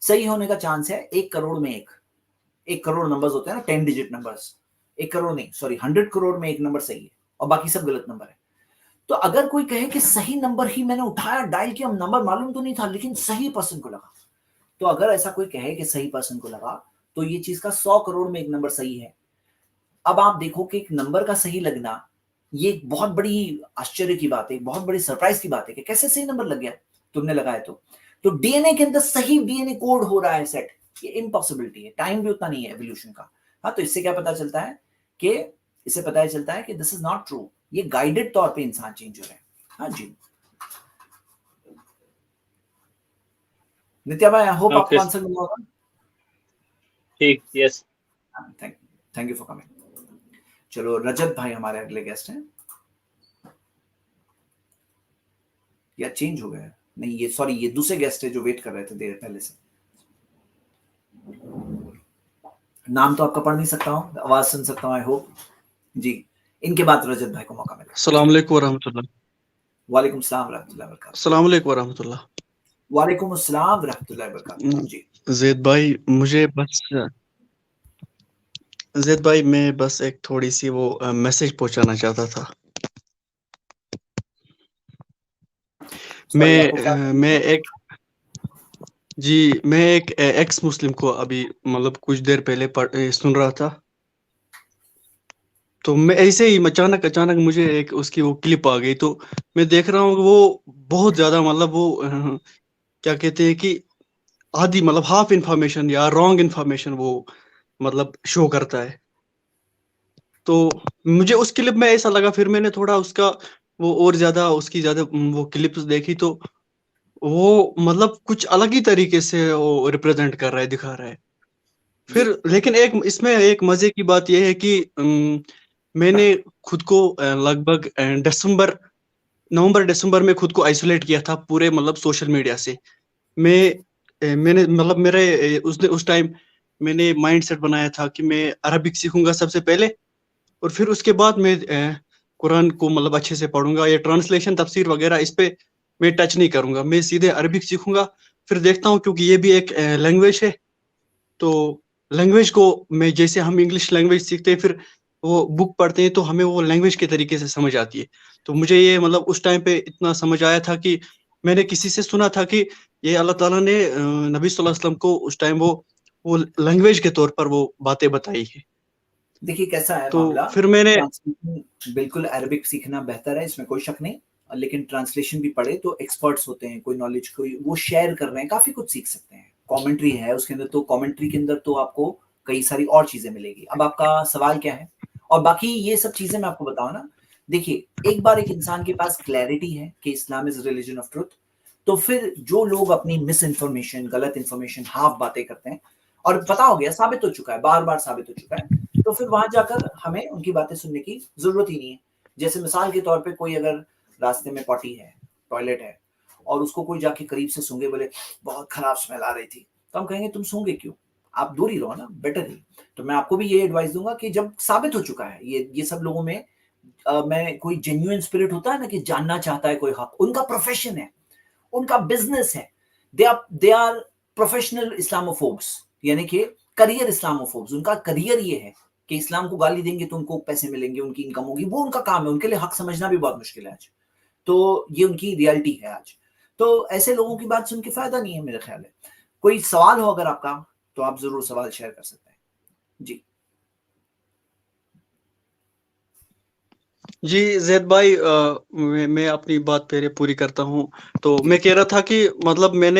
صحیح ہونے کا چانس ہے 1 کروڑ میں 1 کروڑ نمبرز ہوتے ہیں نا 10 ڈیجٹ نمبرز، 1 کروڑ نہیں سوری 100 کروڑ میں 1 نمبر صحیح ہے اور باقی سب غلط نمبر ہے. تو اگر کوئی کہے کہ صحیح نمبر ہی میں نے اٹھایا ڈائل کیا، نمبر معلوم تو نہیں تھا لیکن صحیح پرسن کو لگا، تو اگر ایسا کوئی کہے کہ صحیح پرسن کو لگا تو یہ چیز کا 100 کروڑ میں 1 نمبر صحیح ہے. اب آپ دیکھو کہ ایک نمبر کا صحیح لگنا یہ ایک بہت بڑی آشچर्य کی بات ہے، ایک بہت بڑی سرپرائز کی بات ہے کہ کیسے صحیح نمبر لگ گیا تم نے لگایا. تو ڈی این اے کے اندر صحیح ڈی این اے کوڈ ہو رہا ہے سیٹ، یہ امپاسبلٹی ہے، ٹائم بھی اتنا نہیں ہے ایولیوشن کا. ہاں تو اس سے کیا پتا چلتا ہے کہ اس سے پتا چلتا ہے کہ دس از ناٹ ٹرو، یہ گائیڈڈ طور پہ انسان چینج ہو رہا ہے. ہاں جی نتیا بھائی، آئی ہوپ آپ کو آنسر ملا ہوگا. ٹھیک، yes thank you for coming. چلو رجت بھائی ہمارے اگلے گیسٹ ہیں، یا چینج ہو گیا؟ نہیں یہ سوری یہ دوسرے گیسٹ ہے جو ویٹ کر رہے تھے دیر پہلے سے. نام تو آپ کا پڑھ نہیں سکتا ہوں، آواز سن سکتا ہوں آئی ہوپ. جی ان کے بعد رجت بھائی کو موقع ملے. السلام علیکم ورحمۃ اللہ. وعلیکم السلام ورحمۃ اللہ وبرکاتہ. السلام علیکم ورحمۃ اللہ. وعلیکم السلام ورحمۃ اللہ وبرکاتہ. جی زید بھائی میں بس ایک تھوڑی سی وہ میسج پہنچانا چاہتا تھا. میں ایک ایکس مسلم کو ابھی مطلب کچھ دیر پہلے سن رہا تھا، تو میں ایسے ہی اچانک مجھے ایک اس کی وہ کلپ آ گئی، تو میں دیکھ رہا ہوں کہ وہ بہت زیادہ مطلب وہ کیا کہتے ہیں کہ آدھی مطلب ہاف انفارمیشن یا رانگ انفارمیشن وہ مطلب شو کرتا ہے. تو مجھے اس کلپ میں ایسا لگا، پھر میں نے تھوڑا اس کا وہ اور زیادہ اس کی زیادہ وہ کلپس دیکھی تو وہ مطلب کچھ الگ ہی طریقے سے وہ ریپرزینٹ کر رہا ہے، دکھا رہا ہے. پھر جی لیکن ایک اس میں ایک مزے کی بات یہ ہے کہ میں نے خود کو لگ بھگ نومبر دسمبر میں خود کو آئسولیٹ کیا تھا پورے مطلب سوشل میڈیا سے. میں نے مطلب میرے اس ٹائم میں نے مائنڈ سیٹ بنایا تھا کہ میں عربک سیکھوں گا سب سے پہلے، اور پھر اس کے بعد میں قرآن کو مطلب اچھے سے پڑھوں گا. یہ ٹرانسلیشن تفسیر وغیرہ اس پہ میں ٹچ نہیں کروں گا، میں سیدھے عربک سیکھوں گا. پھر دیکھتا ہوں کیونکہ یہ بھی ایک لینگویج ہے، تو لینگویج کو میں جیسے ہم انگلش لینگویج سیکھتے ہیں پھر وہ بک پڑھتے ہیں تو ہمیں وہ لینگویج کے طریقے سے سمجھ آتی ہے. تو مجھے یہ مطلب اس ٹائم پہ اتنا سمجھ آیا تھا کہ میں نے کسی سے سنا تھا کہ یہ اللہ تعالیٰ نے نبی صلی اللہ علیہ وسلم کو اس ٹائم وہ لینگویج کے طور پر وہ باتیں بتائی ہے. دیکھیے کیسا ہے تو معاملہ. پھر میں نے بالکل عربک سیکھنا بہتر ہے، اس میں کوئی شک نہیں، لیکن ٹرانسلیشن بھی پڑھے تو ایکسپرٹس ہوتے ہیں، کوئی نالج کوئی وہ شیئر کر رہے ہیں، کافی کچھ سیکھ سکتے ہیں. کامنٹری ہے اس کے اندر، تو کامنٹری کے اندر تو آپ کو کئی ساری اور چیزیں ملے گی. اب آپ کا سوال کیا ہے؟ اور باقی یہ سب چیزیں میں آپ کو بتاؤں نا، دیکھیے ایک بار ایک انسان کے پاس کلیئرٹی ہے کہ اسلام از ریلیجن آف ٹروتھ، تو پھر جو لوگ اپنی مس انفارمیشن، غلط انفارمیشن، ہاف باتیں کرتے ہیں، اور پتا ہو گیا، ثابت ہو چکا ہے، بار بار ثابت ہو چکا ہے، تو پھر وہاں جا کر ہمیں ان کی باتیں سننے کی ضرورت ہی نہیں ہے. جیسے مثال کے طور پہ کوئی اگر راستے میں پوٹی ہے، ٹوائلٹ ہے، اور اس کو کوئی جا کے قریب سے سونگے، بولے بہت خراب اسمیل آ رہی تھی، تو ہم کہیں گے تم سونگے کیوں، آپ دور ہی رہو نا، بیٹر ہی. تو میں آپ کو بھی یہ ایڈوائز دوں گا کہ جب ثابت ہو چکا ہے یہ سب لوگوں میں میں کوئی جینیوئن اسپرٹ ہوتا ہے نا کہ جاننا چاہتا ہے کوئی حق، ان کا پروفیشن ہے، ان کا بزنس ہے، دے آر پروفیشنل اسلاموفوبس، یعنی کہ کریئر اسلاموفوبس. ان کا کریئر یہ ہے کہ اسلام کو گالی دیں گے تو ان کو پیسے ملیں گے، ان کی انکم ہوگی، وہ ان کا کام ہے. ان کے لیے حق سمجھنا بھی بہت مشکل ہے آج، تو یہ ان کی ریالٹی ہے آج. تو ایسے لوگوں کی بات سن کے فائدہ نہیں ہے میرے خیال ہے. کوئی سوال ہو اگر آپ کا تو آپ ضرور سوال شیئر کر سکتے ہیں. جی جی زید بھائی، میں اپنی بات پہلے پوری کرتا ہوں. تو میں کہہ رہا تھا کہ مطلب میں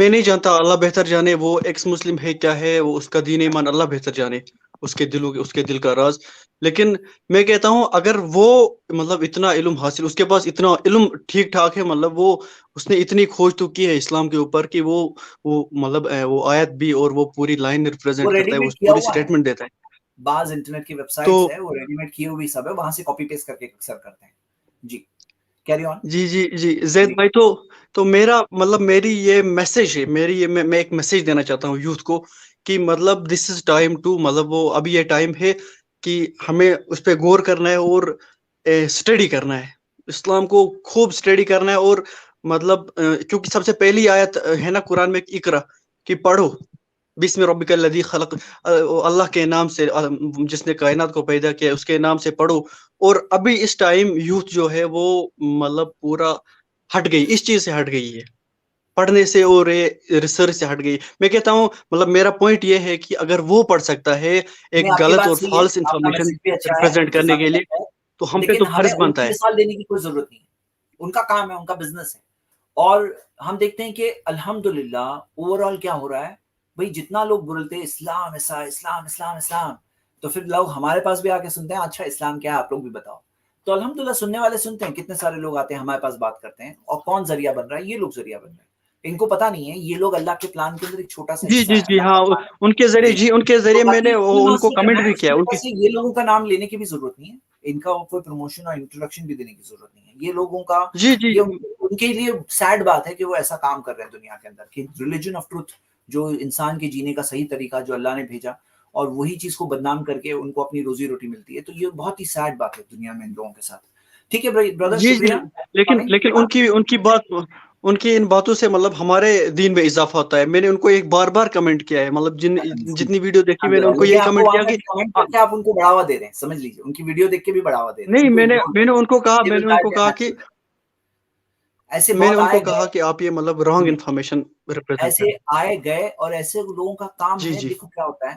نہیں جانتا، اللہ بہتر جانے وہ ایکس مسلم ہے کیا ہے، وہ اس کا دین ایمان اللہ بہتر جانے، اس کے دل کا راز. لیکن میں کہتا ہوں اگر وہ مطلب اتنا علم حاصل، اس کے پاس اتنا علم ٹھیک ٹھاک ہے، مطلب اس نے اتنی کھوج تو کی ہے اسلام کے اوپر کہ وہ مطلب وہ آیت بھی اور وہ پوری لائن وہ ریپرزینٹ کرتا ریڈی ہے، وہ میڈ کیا پوری ہوا ہے، سٹیٹمنٹ دیتا ہے. بعض انٹرنیٹ کی ویب تو سائٹس ہے وہ ریڈی میڈ کی ہوئی سب ہے، وہاں سے کاپی پیسٹ کر کے اکثر کرتے ہیں. جی کیری آن. جی زید بھائی، تو میرا مطلب میری یہ میسج ہے، میں ایک میسج دینا چاہتا ہوں یوتھ کو کہ مطلب دس از ٹائم ٹو، مطلب وہ ابھی یہ ٹائم ہے کہ ہمیں اس پہ غور کرنا ہے اور اسٹڈی کرنا ہے، اسلام کو خوب اسٹڈی کرنا ہے. اور مطلب کیونکہ سب سے پہلی آیت ہے نا قرآن میں اقرا، کہ پڑھو بسم ربک الذی خلق، اللہ کے نام سے جس نے کائنات کو پیدا کیا، اس کے نام سے پڑھو. اور ابھی اس ٹائم یوتھ جو ہے وہ مطلب پورا ہٹ گئی، اس چیز سے ہٹ گئی ہے، پڑھنے سے اور ریسرچ سے ہٹ گئی. میں کہتا ہوں مطلب میرا پوائنٹ یہ ہے کہ اگر وہ پڑھ سکتا ہے نہیں، ایک آپ کی غلط بات اور صحیح ہے، فالس آپ کا انفارمیشن میسج بھی اچھا ہے، ریپرزینٹ کرنے جزاک کے اللہ لیے، خیر، تو ہم پہ لیکن تو ہمیں فرض ان بنتا کی ہے. مثال دینے کی کوئی ضرورت نہیں ہے. ان کا کام ہے، ان کا بزنس ہے. اور ہم دیکھتے ہیں کہ الحمدللہ اوور آل کیا ہو رہا ہے، بھائی جتنا لوگ بولتے ہیں اسلام ایسا، اسلام اسلام اسلام، تو پھر لوگ ہمارے پاس بھی آ کے سنتے ہیں، اچھا اسلام کیا ہے آپ لوگ بھی بتاؤ. تو الحمدللہ سننے والے سنتے ہیں، کتنے سارے لوگ آتے ہیں ہمارے پاس بات کرتے ہیں. اور کون ذریعہ بن رہا ہے؟ یہ لوگ ذریعہ بن رہے ہیں. ان کو پتا نہیں ہے یہ لوگ اللہ کے پلان کے اندر ایک چھوٹا سا حصہ ہے، جی اللہ ہاں، کا پلان ہے. ان کے ذریعے تو میں باقی نے علم ان کو حاصل کرنا کمنٹ ہے، بھی اس کیا کی ان وجہ کی. سے یہ لوگوں کا نام لینے کی بھی ضرورت نہیں ہے، ان کا کوئی پروموشن اور انٹروڈکشن بھی دینے کی ضرورت نہیں ہے. یہ لوگوں کا جی یہ ان کے لیے سیڈ بات ہے کہ وہ ایسا کام کر رہے ہیں دنیا کے اندر، کہ ریلیجن آف ٹروتھ جو انسان کے جینے کا صحیح طریقہ جو اللہ نے بھیجا، اور وہی چیز کو بدنام کر کے ان کو اپنی روزی روٹی ملتی ہے. تو یہ بہت ہی سیڈ بات ہے دنیا میں ان لوگوں کے ساتھ. ٹھیک ہے بردر، جی شکریہ. لیکن ان کی ان باتوں سے مطلب ہمارے دین میں اضافہ ہوتا ہے. میں نے ان کو ایک بار کمنٹ کیا ہے، مطلب جتنی ویڈیو دیکھی میں نے ان کو لیکن یہی آپ کو کمنٹ وہاں کیا پہ کہ کمنٹ کر کے آپ ان کو بڑھاوا دے رہے ہیں، سمجھ لیجیے، ان کی ویڈیو دیکھ کے بھی بڑھاوا دے رہے ہیں. نہیں، ان کو اگنور میں نے ان کو کہا They میں will نے ان die کو their کہا کہ natural death. ایسے بہت آئے گئے، کہ آپ یہ مطلب رانگ انفارمیشن ریپرزینٹ ایسے کر. آئے گئے، اور ایسے لوگوں کا کام ہے. جی دیکھو کیا ہوتا ہے،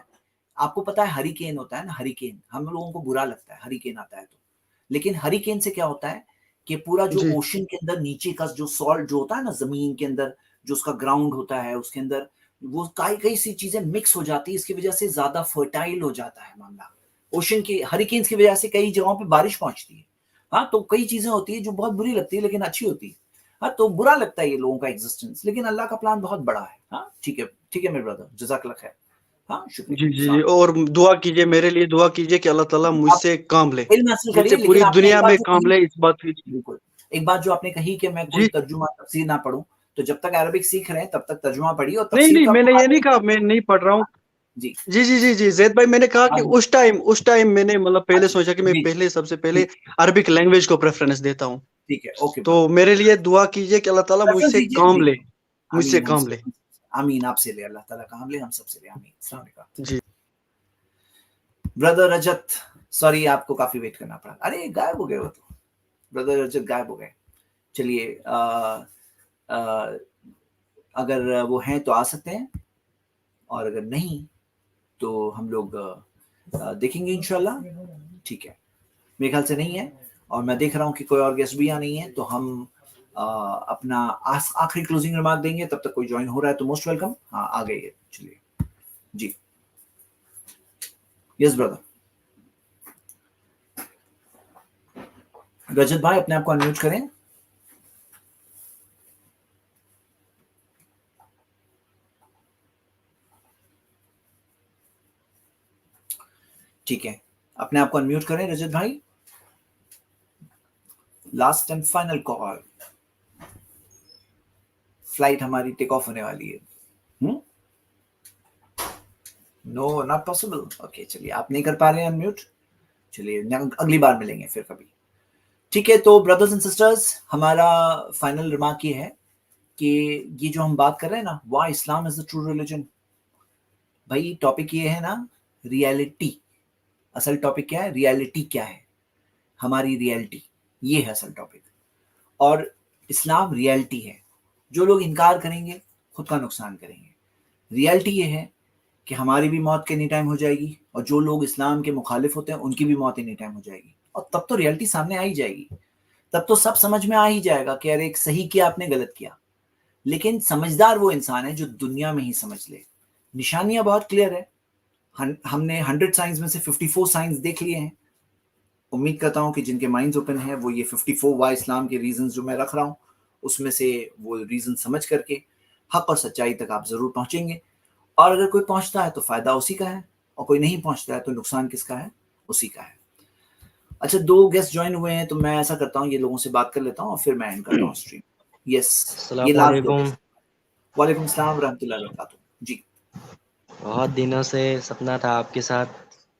آپ کو پتا ہے ہریکین ہوتا ہے نا، ہریکین ہم لوگوں کو برا لگتا ہے ہریکین آتا ہے تو، لیکن ہریکین سے کیا ہوتا ہے کہ پورا جو جی اوشن کے اندر نیچے کا جو سالٹ جو ہوتا ہے نا، زمین کے اندر جو اس کا گراؤنڈ ہوتا ہے، اس کے اندر وہ کئی سی چیزیں مکس ہو جاتی ہے، اس کی وجہ سے زیادہ فرٹائل ہو جاتا ہے معاملہ. اوشن کی ہریکینز کی وجہ سے کئی جگہوں پہ بارش پہنچتی ہے. हाँ, तो कई चीजें होती है जो बहुत बुरी लगती है लेकिन अच्छी होती है. हाँ, तो बुरा लगता है ये लोगों का एग्जिस्टेंस, लेकिन अल्लाह का प्लान बहुत बड़ा है. हाँ, ठीक है मेरे ब्रदर, जज़ाकल्लाह खैर. हाँ, शुक्रिया. जी जी जी, और दुआ कीजिए, मेरे लिए दुआ कीजिए कि अल्लाह ताला आप मुझसे काम ले, इल्म हासिल मुझसे करिए, लेकिन पूरी आपने एक दुनिया बात में जो काम कही, ले, इस बात की. बिल्कुल, एक बात जो आपने कही कि मैं कोई जी तर्जुमा तफसीर ना पढूं, तो जब तक अरबिक सीख रहे हैं तब तक तर्जुमा पढ़िए और नहीं तफसीर नहीं, तो मैंने आपको ये आता नहीं ही कहा है. मैं नहीं पढ़ रहा हूँ. जी, जी जी जी जी, जैद भाई, मैंने कहा कि आप उस टाइम मैंने मतलब पहले अच्छा, सोचा कि मैं जी, पहले सबसे पहले ठीक अरबिक लैंग्वेज को प्रेफरेंस देता हूँ. ठीक है, ओके तो ब्रदर. मेरे लिए दुआ कीजिए कि अल्लाह ताला रेफरेंस मुझसे दीजिए, काम जी. ले, मुझसे आमीन, काम ले. आमीन, आपसे ले अल्लाह ताला काम ले, हम सबसे ले, आमीन. अस्सलाम वालेकुम. जी ब्रदर रजत, सॉरी आपको काफी वेट करना पड़ा. अरे गायब हो गए वो तो, ब्रदर रजत गायब हो गए. चलिए, अगर वो हैं तो आ सकते हैं, और अगर नहीं तो हम लोग देखेंगे इंशाल्लाह. ठीक है, मेरे ख्याल से नहीं है, और मैं देख रहा हूँ कि कोई और गेस्ट भी यहाँ नहीं है, तो हम अपना आखिरी क्लोजिंग रिमार्क देंगे. तब तक कोई ज्वाइन हो रहा है तो मोस्ट वेलकम. हाँ, आ गई है. चलिए जी. Yes brother. रजत भाई, अपने आप को अनम्यूट करें. ठीक है, अपने आप को अनम्यूट करें रजत भाई. Last and final call. Flight हमारी टेक ऑफ होने वाली है. No, not possible. ओके, चलिए, आप नहीं कर पा रहे हैं अनम्यूट. चलिए, अगली बार मिलेंगे फिर कभी. ठीक है, तो ब्रदर्स एंड सिस्टर्स, हमारा फाइनल रिमार्क ये है कि ये जो हम बात कर रहे हैं ना, why Islam is the true religion, भाई टॉपिक ये है ना, रियलिटी. असल टॉपिक क्या है? रियलिटी क्या है, हमारी रियलिटी, ये है असल टॉपिक. और इस्लाम रियलिटी है. जो लोग इनकार करेंगे खुद का नुकसान करेंगे. रियलिटी ये है कि हमारी भी मौत के एनी टाइम हो जाएगी, और जो लोग इस्लाम के मुखालिफ होते हैं उनकी भी मौत एनी टाइम हो जाएगी. और तब तो रियलिटी सामने आ ही जाएगी. तब तो सब समझ में आ ही जाएगा कि अरे, एक सही किया आपने, गलत किया. लेकिन समझदार वो इंसान है जो दुनिया में ही समझ ले. निशानियां बहुत क्लियर है. हमने 100 साइंस में से 54 साइंस देख लिए हैं. उम्मीद करता हूं कि जिनके माइंड्स ओपन है वो ये 54 वाई इस्लाम के रीजंस जो मैं रख रहा हूं, उसमें से वो रीजन समझ करके हक और सच्चाई तक आप जरूर पहुंचेंगे. और अगर कोई पहुंचता है तो फायदा उसी का है, और कोई नहीं पहुंचता है तो नुकसान किसका है? उसी का है. अच्छा, 2 गेस्ट ज्वाइन हुए हैं, तो मैं ऐसा करता हूँ, ये लोगों से बात कर लेता हूँ और फिर मैं एंड करता हूँ स्ट्रीम. यस, ये लास्ट 2 गेस्ट. वालेकुम सलाम व रहमतुल्लाहि व बरकातहू. जी, बहुत दिनों से सपना था आपके साथ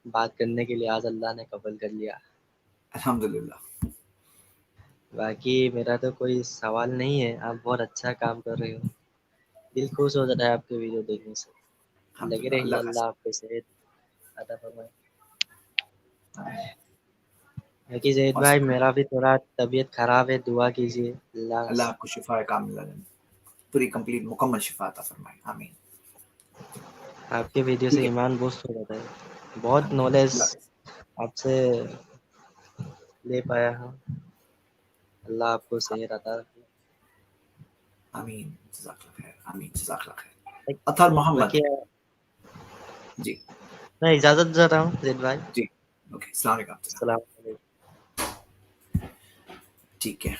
बात करने के लिए, आज अल्लाह ने कबूल कर लिया. अल्हम्दुलिल्लाह. बाकी मेरा तो कोई सवाल नहीं है, आप बहुत अच्छा काम कर रहे हो, दिल खुश हो जाता है आपके वीडियो देखने से. लगे अल्हम्दुलिल्लाह. रहिए, अल्लाह का अल्लाह आपको सेहत अता फरमाए. बाकी जैद भाई, मेरा भी थोड़ा तबीयत खराब है, दुआ कीजिए. अल्लाह आपको शिफा कामिला दें, पूरी कंप्लीट मुकम्मल शिफा अता फरमाए. आमीन. आपके वीडियो ठीक से है, ईमान बूस्ट हो जाता है. बहुत नॉलेज आपसे ले पाया हूँ. अल्लाह आपको सेहत अता फरमाए. आमीन. जज़ाकल्लाह खैर. आमीन. जज़ाकल्लाह खैर. अतहर मोहम्मद. बाकी जी मैं इजाज़त चाहता हूँ जैद भाई. जी. ओके, अस्सलाम वालेकुम. अस्सलाम वालेकुम. ठीक है,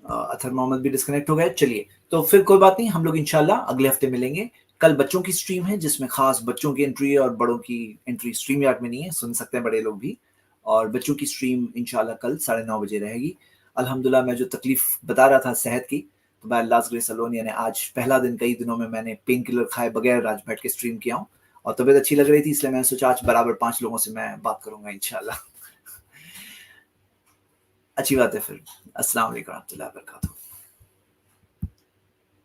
अतहर मोहम्मद भी डिस्कनेक्ट हो गए. चलिए, तो फिर कोई बात नहीं, हम लोग इंशाल्लाह अगले हफ्ते मिलेंगे. कल बच्चों की स्ट्रीम है जिसमें खास बच्चों की एंट्री और बड़ों की एंट्री स्ट्रीम यार्ड में नहीं है, सुन सकते हैं बड़े लोग भी. और बच्चों की स्ट्रीम इंशाल्लाह कल 9:30 बजे रहेगी. अल्हम्दुलिल्लाह, मैं जो तकलीफ बता रहा था सेहत की, तो बाय अल्लाह's ग्रेस अलोन, यानी आज पहला दिन कई दिनों में मैंने पेन किलर खाए बगैर आज बैठ के स्ट्रीम किया हूँ, और तबीयत अच्छी लग रही थी, इसलिए मैंने सोचा आज बराबर 5 लोगों से मैं बात करूंगा इंशाल्लाह. अच्छी बात है. फिर अस्सलाम वालेकुम व रहमतुल्लाहि व बरकातहू.